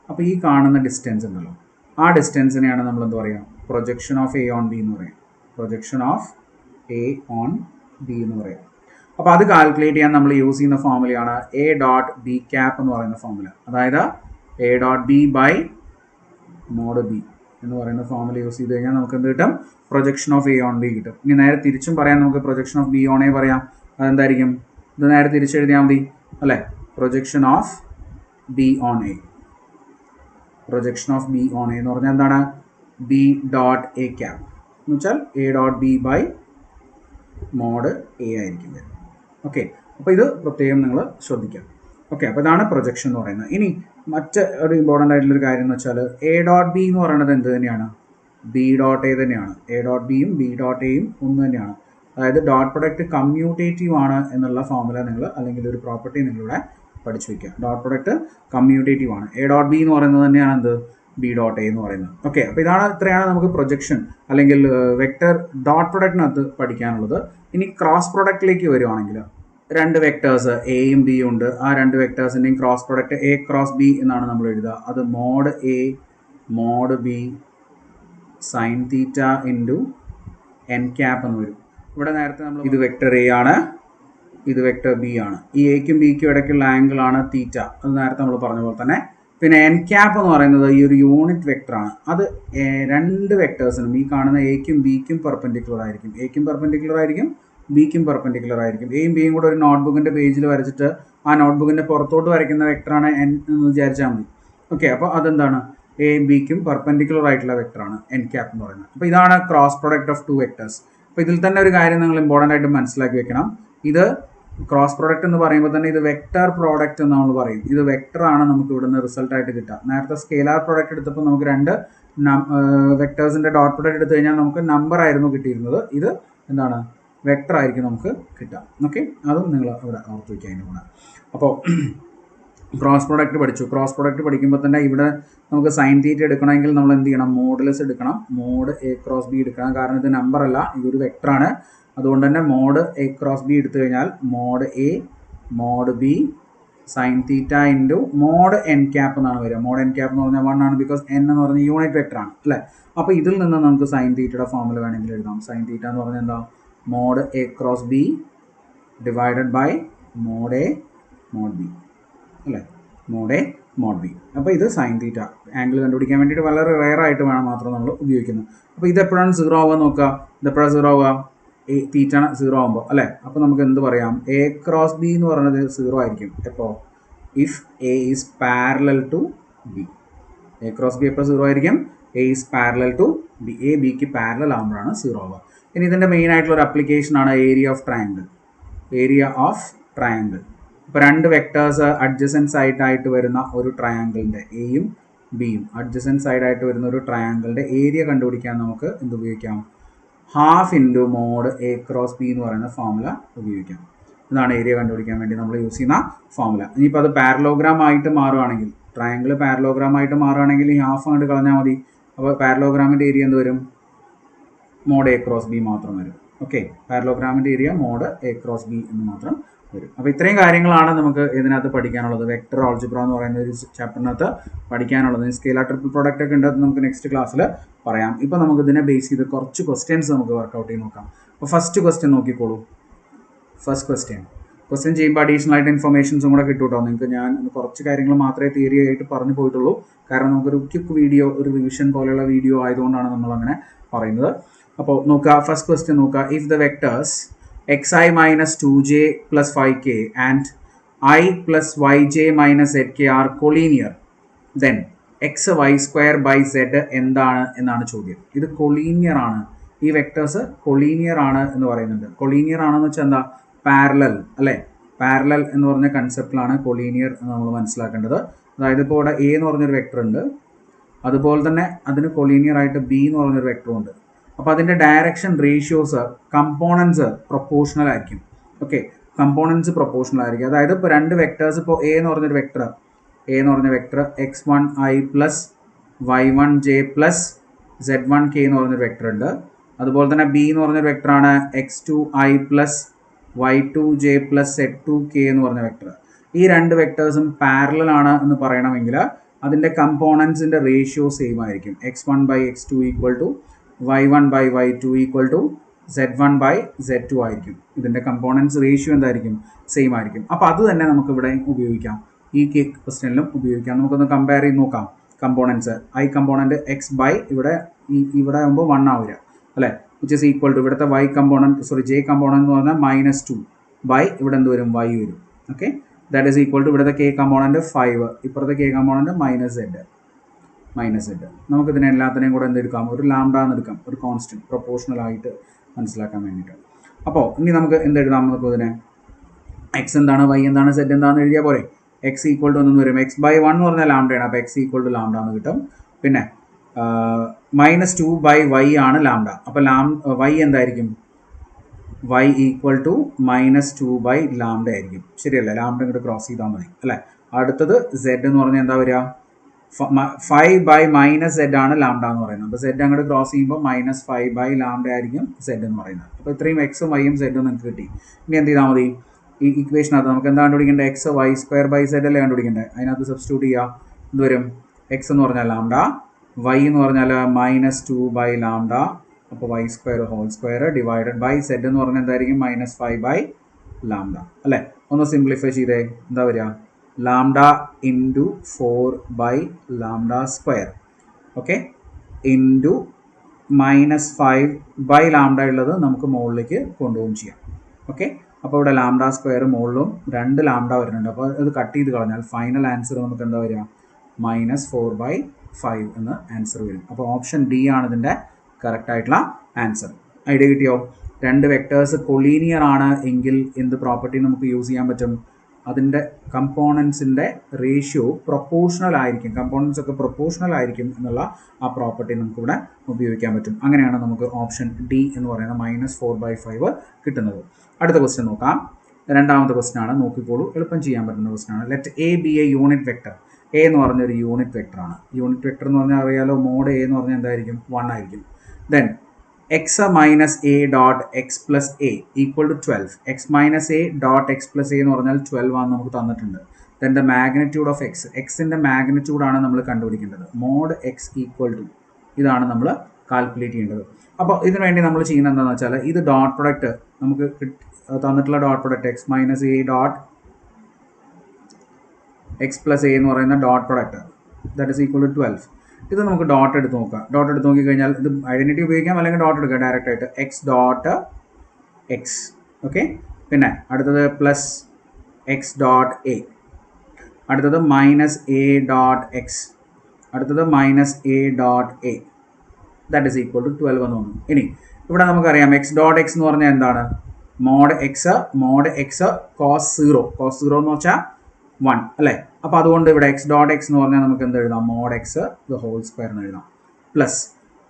അപ്പോൾ ഈ കാണുന്ന ഡിസ്റ്റൻസ് ഉണ്ടല്ലോ, ആ ഡിസ്റ്റൻസിനെയാണ് നമ്മൾ എന്താ പറയുക? Projection of A on B എന്ന് പറയാം. Projection of A on B എന്ന് പറയാം. അപ്പോൾ അത് കാൽക്കുലേറ്റ് ചെയ്യാൻ നമ്മൾ യൂസ് ചെയ്യുന്ന ഫോമുലയാണ് എ ഡോട്ട് ബി ക്യാപ്പ് എന്ന് പറയുന്ന ഫോമുല. അതായത് A dot B by mod B എന്ന് പറയുന്ന ഫോമുല യൂസ് ചെയ്ത് കഴിഞ്ഞാൽ നമുക്ക് എന്ത് കിട്ടും? Projection of A on B കിട്ടും. ഇനി നേരെ തിരിച്ചും പറയാം, നമുക്ക് projection of B on A പറയാം. അതെന്തായിരിക്കും? ഇത് നേരെ തിരിച്ചെഴുതിയാൽ മതി അല്ലേ. Projection of B on A, projection of B on A എന്ന് പറഞ്ഞാൽ എന്താണ്? ബി ഡോട്ട് എ ക്യാപ്പ് എന്ന് വെച്ചാൽ A dot B by mod A ആയിരിക്കും. ഓക്കെ, അപ്പോൾ ഇത് പ്രത്യേകം നിങ്ങൾ ശ്രദ്ധിക്കാം. ഓക്കെ, അപ്പോൾ ഇതാണ് പ്രൊജക്ഷൻ എന്ന് പറയുന്നത്. ഇനി മറ്റ് ഒരു ഇമ്പോർട്ടൻ്റ് ആയിട്ടുള്ളൊരു കാര്യം എന്ന് വെച്ചാൽ എ ഡോട്ട് ബി എന്ന് പറയുന്നത് എന്ത് തന്നെയാണ്? ബി ഡോട്ട് എ തന്നെയാണ്. എ ഡോട്ട് ബിയും ബി ഡോട്ട് എയും ഒന്ന് തന്നെയാണ്. അതായത് ഡോട്ട് പ്രൊഡക്റ്റ് കമ്മ്യൂട്ടേറ്റീവ് ആണ് എന്നുള്ള ഫോർമുല നിങ്ങൾ അല്ലെങ്കിൽ ഒരു പ്രോപ്പർട്ടി നിങ്ങളിവിടെ പഠിച്ചു വയ്ക്കുക. ഡോട്ട് പ്രൊഡക്റ്റ് കമ്മ്യൂട്ടേറ്റീവ് ആണ്. എ ഡോട്ട് ബി എന്ന് പറയുന്നത് തന്നെയാണ് എന്ത്? ബി ഡോട്ട് എ എന്ന് പറയുന്നത്. ഓക്കെ, അപ്പോൾ ഇത്രയാണ് നമുക്ക് പ്രൊജക്ഷൻ അല്ലെങ്കിൽ വെക്റ്റർ ഡോട്ട് പ്രൊഡക്റ്റിനകത്ത് പഠിക്കാനുള്ളത്. ഇനി ക്രോസ് പ്രൊഡക്റ്റിലേക്ക് വരുവാണെങ്കിൽ രണ്ട് വെക്ടേഴ്സ് എയും ബിയും ഉണ്ട്. ആ രണ്ട് വെക്ടേഴ്സിൻ്റെയും cross product a cross b എന്നാണ് നമ്മൾ എഴുതുക. അത് mod A mod B sine theta into n cap എന്ന് വരും. ഇവിടെ നേരത്തെ നമ്മൾ ഇത് വെക്ടർ എ ആണ്, ഇത് വെക്ടർ ബി ആണ്. ഈ എക്കും ബിക്കും ഇടയ്ക്കുള്ള ആംഗിൾ ആണ് തീറ്റ. അത് നേരത്തെ നമ്മൾ പറഞ്ഞ പോലെ തന്നെ. പിന്നെ എൻ ക്യാപ്പ് എന്ന് പറയുന്നത് ഈ ഒരു യൂണിറ്റ് വെക്ടറാണ്. അത് രണ്ട് വെക്ടേഴ്സിനും ഈ കാണുന്ന എക്കും ബിക്കും പെർപെൻഡിക്കുലർ ആയിരിക്കും. എക്കും പെർപെൻഡിക്കുലർ ആയിരിക്കും, ബിക്കും പെർപെൻഡിക്കുലർ ആയിരിക്കും. എയും ബിയും കൂടെ ഒരു നോട്ട്ബുക്കിൻ്റെ പേജിൽ വരച്ചിട്ട് ആ നോട്ട്ബുക്കിൻ്റെ പുറത്തോട്ട് വരയ്ക്കുന്ന വെക്ടറാണ് എൻ എന്ന് വിചാരിച്ചാൽ മതി. ഓക്കെ, അപ്പോൾ അതെന്താണ്? എയും ബിക്കും പെർപെൻഡിക്കുലർ ആയിട്ടുള്ള വെക്ടറാണ് എൻ ക്യാപ്പ് എന്ന് പറയുന്നത്. അപ്പോൾ ഇതാണ് cross product of two vectors. അപ്പോൾ ഇതിൽ തന്നെ ഒരു കാര്യം നിങ്ങൾ ഇമ്പോർട്ടൻ്റ് ആയിട്ട് മനസ്സിലാക്കി വെക്കണം. ഇത് ക്രോസ് പ്രോഡക്റ്റ് എന്ന് പറയുമ്പോൾ തന്നെ ഇത് വെക്ടർ പ്രോഡക്റ്റ് എന്ന് നമ്മൾ പറയും. ഇത് വെക്ടറാണ് നമുക്ക് ഇവിടുന്ന് റിസൾട്ടായിട്ട് കിട്ടുക. നേരത്തെ സ്കെയിലാർ പ്രോഡക്റ്റ് എടുത്തപ്പോൾ നമുക്ക് രണ്ട് വെക്ടേഴ്സിൻ്റെ ഡോട്ട് പ്രോഡക്റ്റ് എടുത്തു കഴിഞ്ഞാൽ നമുക്ക് നമ്പർ ആയിരുന്നു കിട്ടിയിരുന്നത്. ഇത് എന്താണ്? വെക്ടർ ആയിരിക്കും നമുക്ക് കിട്ടുക. ഓക്കെ, അതും നിങ്ങൾ ഇവിടെ ഓർത്ത് വയ്ക്കുക. അതിൻ്റെ കൂടെ അപ്പോൾ ക്രോസ് പ്രോഡക്റ്റ് പഠിച്ചു. ക്രോസ് പ്രോഡക്റ്റ് പഠിക്കുമ്പോൾ തന്നെ ഇവിടെ നമുക്ക് സൈൻ തീറ്റ എടുക്കണമെങ്കിൽ നമ്മൾ എന്ത് ചെയ്യണം? മോഡുലസ് എടുക്കണം. മോഡ് എ ക്രോസ് ബി എടുക്കണം. കാരണം ഇത് നമ്പർ അല്ല, ഇതൊരു വെക്ടറാണ്. അതുകൊണ്ട് തന്നെ മോഡ് എ ക്രോസ് ബി എടുത്തു കഴിഞ്ഞാൽ mod A mod B sine theta into mod N cap എന്നാണ് വരിക. മോഡ് എൻ ക്യാപ്പ് എന്ന് പറഞ്ഞാൽ 1 ആണ്, ബിക്കോസ് എൻ എന്ന് പറഞ്ഞാൽ യൂണിറ്റ് വെക്ടറാണ് അല്ലേ. അപ്പോൾ ഇതിൽ നിന്ന് നമുക്ക് സൈൻ തീറ്റയുടെ ഫോർമുല വേണമെങ്കിൽ എഴുതാം. സൈൻ തീറ്റ എന്ന് പറഞ്ഞാൽ എന്താ? Mod A cross B divided by mod A mod B അല്ലേ, മോഡ് എ മോഡ് ബി. അപ്പോൾ ഇത് സൈൻ തീറ്റ ആംഗിൾ കണ്ടുപിടിക്കാൻ വേണ്ടിയിട്ട് വളരെ റെയർ ആയിട്ട് വേണം മാത്രം നമ്മൾ ഉപയോഗിക്കുന്നത്. അപ്പോൾ ഇതെപ്പോഴാണ് 0 ആവുക നോക്കുക. ഇതെപ്പോഴാണ് 0 ആവുക? തീറ്റ 0 ആകുമ്പോൾ അല്ലേ. അപ്പോൾ നമുക്ക് എന്ത് പറയാം? എ ക്രോസ് ബി എന്ന് പറയുന്നത് 0 ആയിരിക്കും. എപ്പോൾ? If a is parallel to b. A cross b എപ്പോൾ 0 ആയിരിക്കും? A is parallel to b. A ബിക്ക് പാരലൽ ആകുമ്പോഴാണ് 0 ആവുക. ഇനി ഇതിൻ്റെ മെയിൻ ആയിട്ടുള്ള ഒരു അപ്ലിക്കേഷനാണ് area of triangle. Area of triangle. ഇപ്പോൾ രണ്ട് വെക്ടേഴ്സ് അഡ്ജസൻറ്റ് സൈഡായിട്ട് വരുന്ന ഒരു ട്രയാങ്കിളിൻ്റെ എയും ബിയും അഡ്ജസൻറ്റ് സൈഡായിട്ട് വരുന്ന ഒരു ട്രയാങ്കിളിൻ്റെ ഏരിയ കണ്ടുപിടിക്കാൻ നമുക്ക് എന്ത് ഉപയോഗിക്കാം? Half into mode A cross b എന്ന് പറയുന്ന ഫോർമുല ഉപയോഗിക്കാം. ഇതാണ് ഏരിയ കണ്ടുപിടിക്കാൻ വേണ്ടി നമ്മൾ യൂസ് ചെയ്യുന്ന ഫോർമുല. ഇനിയിപ്പോൾ അത് പാരലോഗ്രാം ആയിട്ട് മാറുകയാണെങ്കിൽ, ട്രയാങ്കിൾ പാരലോഗ്രാം ആയിട്ട് മാറുകയാണെങ്കിൽ ഈ ഹാഫ് അങ്ങോട്ട് കളഞ്ഞാൽ മതി. അപ്പോൾ പാരലോഗ്രാമിൻ്റെ ഏരിയ എന്ത് വരും? മോഡ് എ ക്രോസ് ബി മാത്രം വരും. ഓക്കെ, പാരലോഗ്രാമിൻ്റെ area mod A cross b എന്ന് മാത്രം വരും. അപ്പോൾ ഇത്രയും കാര്യങ്ങളാണ് നമുക്ക് ഇതിനകത്ത് പഠിക്കാനുള്ളത്. വെക്ടർ ആൾജിബ്ര എന്ന് പറയുന്ന ഒരു ചാപ്റ്ററിനകത്ത് പഠിക്കാനുള്ളത്. സ്കെയിലാർ ട്രിപ്പിൾ പ്രോഡക്റ്റ് ഒക്കെ ഉണ്ട്, അത് നമുക്ക് നെക്സ്റ്റ് ക്ലാസ്സിൽ പറയാം. ഇപ്പോൾ നമുക്ക് ഇതിനെ ബേസ് ചെയ്ത് കുറച്ച് ക്വസ്റ്റ്യൻസ് നമുക്ക് വർക്കൗട്ട് ചെയ്ത് നോക്കാം. അപ്പോൾ ഫസ്റ്റ് ക്വസ്റ്റ്യൻ നോക്കിക്കോളൂ. ഫസ്റ്റ് ക്വസ്റ്റ്യൻ ചെയ്യുമ്പോൾ അഡീഷണൽ ആയിട്ട് ഇൻഫർമേഷൻസും കൂടെ കിട്ടും കേട്ടോ നിങ്ങൾക്ക്. ഞാൻ കുറച്ച് കാര്യങ്ങൾ മാത്രമേ തിയറി ആയിട്ട് പറഞ്ഞു പോയിട്ടുള്ളൂ. കാരണം നമുക്കൊരു ക്വിക്ക് വീഡിയോ, ഒരു റിവിഷൻ പോലെയുള്ള വീഡിയോ ആയതുകൊണ്ടാണ് നമ്മളങ്ങനെ പറയുന്നത്. അപ്പോൾ നോക്കുക, ഫസ്റ്റ് ക്വസ്റ്റ്യൻ നോക്കുക. If the vectors xi minus 2j plus 5k and I plus yj minus zk are collinear, then xy square by z എന്താണ് എന്നാണ് ചോദ്യം. ഇത് കൊളീനിയർ ആണ്. ഈ വെക്ടേഴ്സ് കൊളീനിയർ ആണ് എന്ന് പറയുന്നുണ്ട്. കൊളീനിയർ ആണെന്ന് വെച്ചാൽ എന്താ? പാരലൽ അല്ലേ. പാരലൽ എന്ന് പറഞ്ഞ കൺസെപ്റ്റിലാണ് കൊളീനിയർ എന്ന് നമ്മൾ മനസ്സിലാക്കേണ്ടത്. അതായത് ഇപ്പോൾ ഇവിടെ എ എന്ന് പറഞ്ഞൊരു വെക്ടർ ഉണ്ട്, അതുപോലെ തന്നെ അതിന് കൊളീനിയർ ആയിട്ട് ബി എന്ന് പറഞ്ഞൊരു വെക്ടറും ഉണ്ട്. അപ്പോൾ അതിൻ്റെ ഡയറക്ഷൻ റേഷ്യോസ് കമ്പോണൻസ് പ്രൊപ്പോർഷണൽ ആയിരിക്കും. ഓക്കെ, കമ്പോണൻസ് പ്രൊപ്പോർഷണൽ ആയിരിക്കും. അതായത് ഇപ്പോൾ രണ്ട് വെക്ടേഴ്സ്, ഇപ്പോൾ എ എന്ന് പറഞ്ഞൊരു vector x1i plus y1j plus z1k എന്ന് പറഞ്ഞൊരു വെക്ടർ ഉണ്ട്. അതുപോലെ തന്നെ ബി എന്ന് പറഞ്ഞൊരു വെക്ടറാണ് x2i plus y2j plus z2k എന്ന് പറഞ്ഞ വെക്ടർ. ഈ രണ്ട് വെക്ടേഴ്സും പാരലൽ ആണ് എന്ന് പറയണമെങ്കിൽ അതിൻ്റെ കമ്പോണൻസിൻ്റെ റേഷ്യോ സെയിം ആയിരിക്കും. x1 by x2 equal to y1 by y2 equal to z1 by z2 ആയിരിക്കും. ഇതിൻ്റെ കമ്പോണൻസ് റേഷ്യോ എന്തായിരിക്കും? സെയിം ആയിരിക്കും. അപ്പോൾ അത് തന്നെ നമുക്ക് ഇവിടെ ഉപയോഗിക്കാം. ഈ ക്വസ്റ്റ്യനിലും ഉപയോഗിക്കാം. നമുക്കൊന്ന് കമ്പയർ ചെയ്ത് നോക്കാം. Components I component X by ഇവിടെ ആകുമ്പോൾ 1 ആവില്ല അല്ലേ, വിച്ച് ഇസ് ഈക്വൽ ടു ഇവിടുത്തെ y കമ്പോണൻറ്റ് ജെ കമ്പോണൻറ്റ് എന്ന് പറഞ്ഞാൽ -2 ബൈ ഇവിടെ എന്ത് വരും? y വരും. Okay, that is equal to ഇവിടുത്തെ k കമ്പോണൻറ്റ് 5, ഇപ്പുറത്തെ k കമ്പോണൻറ്റ് -z. നമുക്കിതിനെ എല്ലാത്തിനെയും കൂടെ എന്തെടുക്കാം? ഒരു ലാംഡ എന്നെടുക്കാം, ഒരു കോൺസ്റ്റൻറ്റ് പ്രൊപ്പോർഷണൽ ആയിട്ട് മനസ്സിലാക്കാൻ വേണ്ടിയിട്ട്. അപ്പോൾ ഇനി നമുക്ക് എന്തെഴുതാം? നമുക്ക് ഇതിനെ എക്സ് എന്താണ്, വൈ എന്താണ്, സെഡ് എന്താണെന്ന് എഴുതിയാൽ പോരെ. എക്സ് ഈക്വൽ ടു എന്ന് വരും എക്സ് ബൈ 1 എന്ന് പറഞ്ഞാൽ ലാംഡയാണ്. അപ്പോൾ എക്സ് ഈക്വൽ ടു ലാംഡ എന്ന് കിട്ടും. പിന്നെ -2/y ആണ് ലാംഡ. അപ്പോൾ y എന്തായിരിക്കും? y ഈക്വൽ ടു -2/λ ആയിരിക്കും. ശരിയല്ലേ? ലാംഡ ഇങ്ങോട്ട് ക്രോസ് ചെയ്താൽ മതി അല്ലേ. അടുത്തത് z എന്ന് പറഞ്ഞാൽ എന്താ വരിക? 5/-z ആണ് ലാംഡ എന്ന് പറയുന്നത്. അപ്പോൾ z അങ്ങോട്ട് ക്രോസ് ചെയ്യുമ്പോൾ -5/λ ആയിരിക്കും z എന്ന് പറയുന്നത്. അപ്പോൾ ഇത്രയും എക്സും വൈയും സെഡും നിങ്ങൾക്ക് കിട്ടി. ഇനി എന്ത് ചെയ്താൽ മതി? ഈ ഇക്വേഷനകത്ത് നമുക്ക് എന്താ കണ്ടുപിടിക്കേണ്ടത്? എക്സ് y² അല്ലേ കണ്ടുപിടിക്കേണ്ടത്. അതിനകത്ത് സബ്സ്റ്റിറ്റ്യൂട്ട് ചെയ്യുക. എന്ത് വരും? എക്സ് എന്ന് പറഞ്ഞാൽ ലാംഡ, y എന്ന് പറഞ്ഞാൽ -2/λ, അപ്പോൾ y² ഡിവൈഡഡ് ബൈ z എന്ന് പറഞ്ഞാൽ എന്തായിരിക്കും? -5/λ അല്ലേ. ഒന്ന് സിംപ്ലിഫൈ ചെയ്തേ. എന്താ വരിക? ലാംഡ ഇൻറ്റു 4/λ², ഓക്കെ, ഇൻറ്റു -5/λ ഉള്ളത് നമുക്ക് മുകളിലേക്ക് കൊണ്ടുപോകും ചെയ്യാം. ഓക്കെ, അപ്പോൾ ഇവിടെ λ² മുകളിലും 2 ലാംഡ വരുന്നുണ്ട്. അപ്പോൾ അത് കട്ട് ചെയ്ത് കളഞ്ഞാൽ ഫൈനൽ ആൻസർ നമുക്ക് എന്താ വരിക? -4/5 എന്ന് ആൻസർ വരും. അപ്പോൾ ഓപ്ഷൻ ഡി ആണ് ഇതിൻ്റെ കറക്റ്റ് ആയിട്ടുള്ള ആൻസർ. ഐഡിയ കിട്ടിയോ? 2 വെക്ടേഴ്സ് കൊളീനിയർ ആണ് എങ്കിൽ എന്ത് പ്രോപ്പർട്ടി നമുക്ക് യൂസ് ചെയ്യാൻ പറ്റും? അതിൻ്റെ കമ്പോണൻസിൻ്റെ റേഷ്യോ പ്രൊപ്പോർഷണൽ ആയിരിക്കും, കമ്പോണൻസ് ഒക്കെ പ്രൊപ്പോർഷണൽ ആയിരിക്കും എന്നുള്ള ആ പ്രോപ്പർട്ടി നമുക്കിവിടെ ഉപയോഗിക്കാൻ പറ്റും. അങ്ങനെയാണ് നമുക്ക് ഓപ്ഷൻ ഡി എന്ന് പറയുന്ന -4/5 കിട്ടുന്നത്. അടുത്ത ക്വസ്റ്റ്യൻ നോക്കാം. രണ്ടാമത്തെ ക്വസ്റ്റ്യൻ ആണ്. നോക്കിക്കോളൂ, എളുപ്പം ചെയ്യാൻ പറ്റുന്ന ക്വസ്റ്റ്യൻ ആണ്. Let A B A unit vector. A എന്ന് പറഞ്ഞൊരു യൂണിറ്റ് വെക്ടറാണ്. യൂണിറ്റ് വെക്ടർ എന്ന് പറഞ്ഞാൽ അറിയാലോ, മോഡ് എ എന്ന് പറഞ്ഞാൽ എന്തായിരിക്കും? 1 ആയിരിക്കും. Then x minus a dot x plus a equal to 12. x minus a dot x plus a എന്ന് പറഞ്ഞാൽ 12 ആണ് നമുക്ക് തന്നിട്ടുണ്ട്. Then the magnitude of X, എക്സിൻ്റെ മാഗ്നിറ്റ്യൂഡ് ആണ് നമ്മൾ കണ്ടുപിടിക്കേണ്ടത്. മോഡ് എക്സ് ഈക്വൽ ടു ഇതാണ് നമ്മൾ കാൽക്കുലേറ്റ് ചെയ്യേണ്ടത്. അപ്പോൾ ഇതിനു വേണ്ടി നമ്മൾ ചെയ്യുന്നത് എന്താണെന്ന് വെച്ചാൽ ഇത് ഡോട്ട് പ്രൊഡക്റ്റ് നമുക്ക് തന്നിട്ടുള്ള dot product X minus A dot X plus A എന്ന് പറയുന്ന dot product that is equal to 12. ഇത് നമുക്ക് ഡോട്ട് എടുത്ത് നോക്കാം. ഡോട്ട് എടുത്ത് നോക്കിക്കഴിഞ്ഞാൽ ഇത് ഐഡൻറ്റിറ്റി ഉപയോഗിക്കാം, അല്ലെങ്കിൽ ഡോട്ട് എടുക്കുക ഡയറക്റ്റ് ആയിട്ട്. X dot X, okay. പിന്നെ അടുത്തത് പ്ലസ് എക്സ് ഡോട്ട് എ, അടുത്തത് മൈനസ് എ ഡോട്ട് എക്സ്, അടുത്തത് minus A dot A, that is equal to 12 എന്ന് തോന്നുന്നു. ഇനി ഇവിടെ നമുക്കറിയാം എക്സ് ഡോട്ട് എക്സ് എന്ന് പറഞ്ഞാൽ എന്താണ്? മോഡ് എക്സ് കോസ് 0 എന്ന് വെച്ചാൽ 1 അല്ലേ. അപ്പോൾ അതുകൊണ്ട് ഇവിടെ എക്സ് ഡോട്ട് എക്സ് എന്ന് പറഞ്ഞാൽ നമുക്ക് എന്ത് എഴുതാം? Mod X the whole square എന്ന് എഴുതാം. പ്ലസ്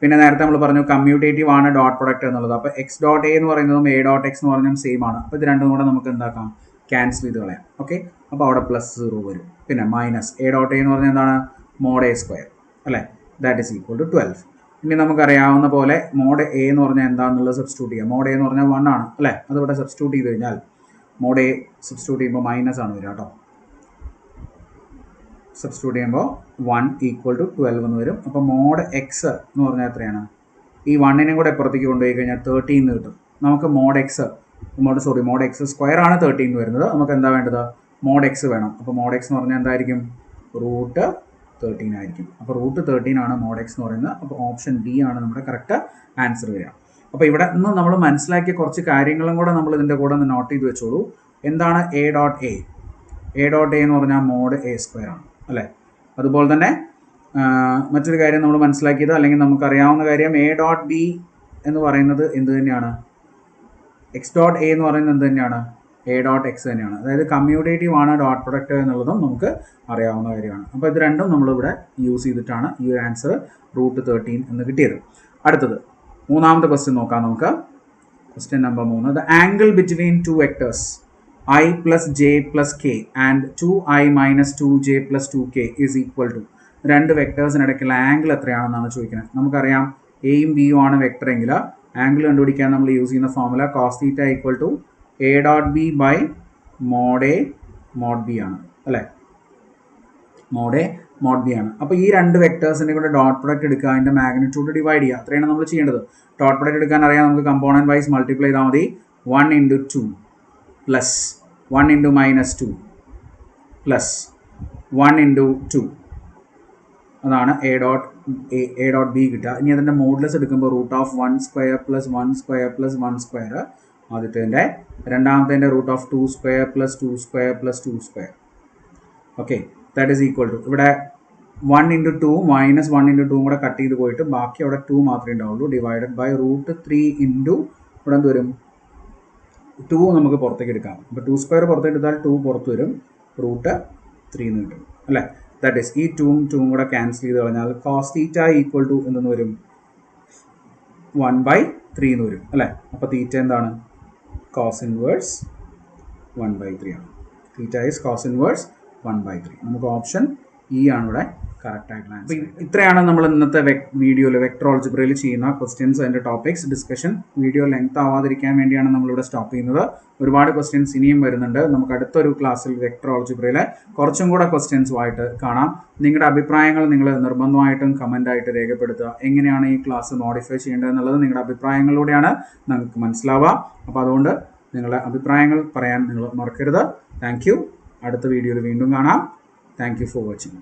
പിന്നെ നേരത്തെ നമ്മൾ പറഞ്ഞു കമ്മ്യൂട്ടേറ്റീവ് ആണ് ഡോട്ട് പ്രൊഡക്റ്റ് എന്നുള്ളത്. അപ്പോൾ എക്സ് ഡോട്ട് എ എന്ന് പറയുന്നതും എ ഡോട്ട് എക്സ് എന്ന് പറഞ്ഞാൽ സെയിം ആണ്. അപ്പോൾ ഇത് രണ്ടും കൂടെ നമുക്ക് എന്താക്കാം? ക്യാൻസൽ ചെയ്ത് കളയാം. ഓക്കെ, അപ്പോൾ അവിടെ +0 വരും. പിന്നെ മൈനസ് എ ഡോട്ട് എ എന്ന് പറഞ്ഞാൽ എന്താണ്? മോഡ് എ സ്ക്വയർ അല്ലേ, ദാറ്റ് ഇസ് ഈക്വൽ ടു 12. ഇനി നമുക്കറിയാവുന്ന പോലെ മോഡ് എ എന്ന് പറഞ്ഞാൽ എന്താണെന്നുള്ളത് സബ്സ്റ്റിറ്റ്യൂട്ട് ചെയ്യാം. മോഡ് എ എന്ന് പറഞ്ഞാൽ 1 ആണ് അല്ലേ. അതിവിടെ സബ്സ്റ്റിറ്റ്യൂട്ട് ചെയ്ത് കഴിഞ്ഞാൽ മോഡ് എ സബ്സ്റ്റിറ്റ്യൂട്ട് ചെയ്യുമ്പോൾ മൈനസ് ആണ് വരിക കേട്ടോ. സബ്സ്റ്റിറ്റ്യൂട്ട് ചെയ്യുമ്പോൾ 1 ഈക്വൽ ടു 12 എന്ന് വരും. അപ്പോൾ മോഡ് എക്സ് എന്ന് പറഞ്ഞാൽ എത്രയാണ്? ഈ 1നെയും കൂടെ പുറത്തേക്ക് കൊണ്ടുപോയി കഴിഞ്ഞാൽ 13 എന്ന് കിട്ടും. നമുക്ക് മോഡ് എക്സ് സ്ക്വയർ ആണ് 13 വരുന്നത്. നമുക്ക് എന്താ വേണ്ടത്? മോഡ് എക്സ് വേണം. അപ്പോൾ മോഡ് എക്സ് എന്ന് പറഞ്ഞാൽ എന്തായിരിക്കും? √13 ആയിരിക്കും. അപ്പോൾ √13 ആണ് മോഡ് എക്സ് എന്ന് പറയുന്നത്. അപ്പോൾ ഓപ്ഷൻ ഡി ആണ് നമ്മുടെ കറക്റ്റ് ആൻസർ വരിക. അപ്പോൾ ഇവിടെ നിന്ന് നമ്മൾ മനസ്സിലാക്കിയ കുറച്ച് കാര്യങ്ങളും കൂടെ നമ്മൾ ഇതിൻ്റെ കൂടെ ഒന്ന് നോട്ട് ചെയ്ത് വെച്ചോളൂ. എന്താണ് A dot A? A dot A എന്ന് പറഞ്ഞാൽ മോഡ് എ സ്ക്വയർ ആണ് അല്ലേ. അതുപോലെ തന്നെ മറ്റൊരു കാര്യം നമ്മൾ മനസ്സിലാക്കിയത്, അല്ലെങ്കിൽ നമുക്കറിയാവുന്ന കാര്യം, എ ഡോട്ട് ബി എന്ന് പറയുന്നത് എന്ത് തന്നെയാണ്? എക്സ് ഡോട്ട് എ എന്ന് പറയുന്നത് എന്ത് തന്നെയാണ്? എ ഡോട്ട് എക്സ് തന്നെയാണ്. അതായത് കമ്മ്യൂട്ടേറ്റീവ് ആണ് ഡോട്ട് പ്രൊഡക്റ്റ് എന്നുള്ളതും നമുക്ക് അറിയാവുന്ന കാര്യമാണ്. അപ്പോൾ ഇത് രണ്ടും നമ്മളിവിടെ യൂസ് ചെയ്തിട്ടാണ് ഈ ഒരു ആൻസർ √13 എന്ന് കിട്ടിയത്. അടുത്തത് മൂന്നാമത്തെ ക്വസ്റ്റ്യൻ നോക്കാം നമുക്ക്. Question number 3. The angle between 2 vectors I plus j plus k and 2i minus 2j plus 2k is equal to. 2 വെക്ടേഴ്സിനിടയ്ക്കുള്ള angle എത്രയാണെന്നാണ് ചോദിക്കുന്നത്. നമുക്കറിയാം എയും ബിയും ആണ് വെക്ടർ എങ്കിൽ ആംഗിൾ കണ്ടുപിടിക്കാൻ നമ്മൾ യൂസ് ചെയ്യുന്ന formula cos θ equal to a dot B by mod A mod b ആണ് അല്ലേ. മോഡ് എ മോഡ് ബി ആണ്. അപ്പോൾ ഈ 2 വെക്ടേഴ്സിൻ്റെ കൂടെ ഡോട്ട് പ്രൊഡക്റ്റ് എടുക്കുക, അതിൻ്റെ മാഗ്നിറ്റ്യൂഡ് ഡിവൈഡ് ചെയ്യുക, അത്രയാണ് നമ്മൾ ചെയ്യേണ്ടത്. ഡോട്ട് പ്രൊഡക്റ്റ് എടുക്കാൻ അറിയാം നമുക്ക്. കമ്പോണൻറ്റ് വൈസ് മൾട്ടിപ്ലൈ ചെയ്താൽ മതി. 1 × 2 plus 1 × -2 plus 1 × 2, അതാണ് എ ഡോട്ട് ബി കിട്ടുക. ഇനി അതിൻ്റെ മോഡുലസ് എടുക്കുമ്പോൾ √1² + 1² + 1², ആദ്യത്തേൻ്റെ. രണ്ടാമത്തേൻ്റെ √2² + 2² + 2². Okay, that is equal to ഇവിടെ 1 × 2 -1 × 2 കൂടെ കട്ട് ചെയ്ത് പോയിട്ട് ബാക്കി അവിടെ 2 മാത്രമേ ഉണ്ടാവുള്ളൂ. ഡിവൈഡഡ് ബൈ √3 ഇൻറ്റു ഇവിടെ എന്ത് വരും? 2 നമുക്ക് പുറത്തേക്ക് എടുക്കാം. അപ്പോൾ 2² പുറത്തേക്ക് എടുത്താൽ 2 പുറത്ത് വരും. √3 3 എന്ന് കിട്ടും അല്ലേ. ദാറ്റ് ഈസ് ഈ 2 കൂടെ ക്യാൻസൽ ചെയ്ത് കളഞ്ഞാൽ cos തീറ്റ ഈക്വൽ ടു എന്തെന്ന് വരും 1/3 എന്ന് വരും അല്ലേ. അപ്പോൾ തീറ്റ എന്താണ് cos ഇൻവേഴ്സ് 1/3 ആണ്. Theta is cos inverse 1/3. നമുക്ക് ഓപ്ഷൻ ഇ ആണ് ഇവിടെ കറക്റ്റ് ആയിട്ടുള്ള ആൻസർ. ഇത്രയാണ് നമ്മൾ ഇന്നത്തെ വീഡിയോയിൽ വെക്ടർ ആൾജിബ്രയിൽ ചെയ്യുന്ന ക്വസ്റ്റ്യൻസ് അതിൻ്റെ ടോപ്പിക്സ് ഡിസ്കഷൻ. വീഡിയോ ലെങ്ത് ആവാതിരിക്കാൻ വേണ്ടിയാണ് നമ്മളിവിടെ സ്റ്റോപ്പ് ചെയ്യുന്നത്. ഒരുപാട് ക്വസ്റ്റ്യൻസ് ഇനിയും വരുന്നുണ്ട്. നമുക്ക് അടുത്തൊരു ക്ലാസ്സിൽ വെക്ടർ ആൾജിബ്രയിലെ കുറച്ചും കൂടെ ക്വസ്റ്റ്യൻസുമായിട്ട് കാണാം. നിങ്ങളുടെ അഭിപ്രായങ്ങൾ നിങ്ങൾ നിർബന്ധമായിട്ടും കമൻ്റായിട്ട് രേഖപ്പെടുത്തുക. എങ്ങനെയാണ് ഈ ക്ലാസ് മോഡിഫൈ ചെയ്യേണ്ടത് എന്നുള്ളത് നിങ്ങളുടെ അഭിപ്രായങ്ങളിലൂടെയാണ് നമുക്ക് മനസ്സിലാവുക. അപ്പോൾ അതുകൊണ്ട് നിങ്ങളുടെ അഭിപ്രായങ്ങൾ പറയാൻ നിങ്ങൾ മറക്കരുത്. Thank you. അടുത്ത വീഡിയോയിൽ വീണ്ടും കാണാം. Thank you for watching.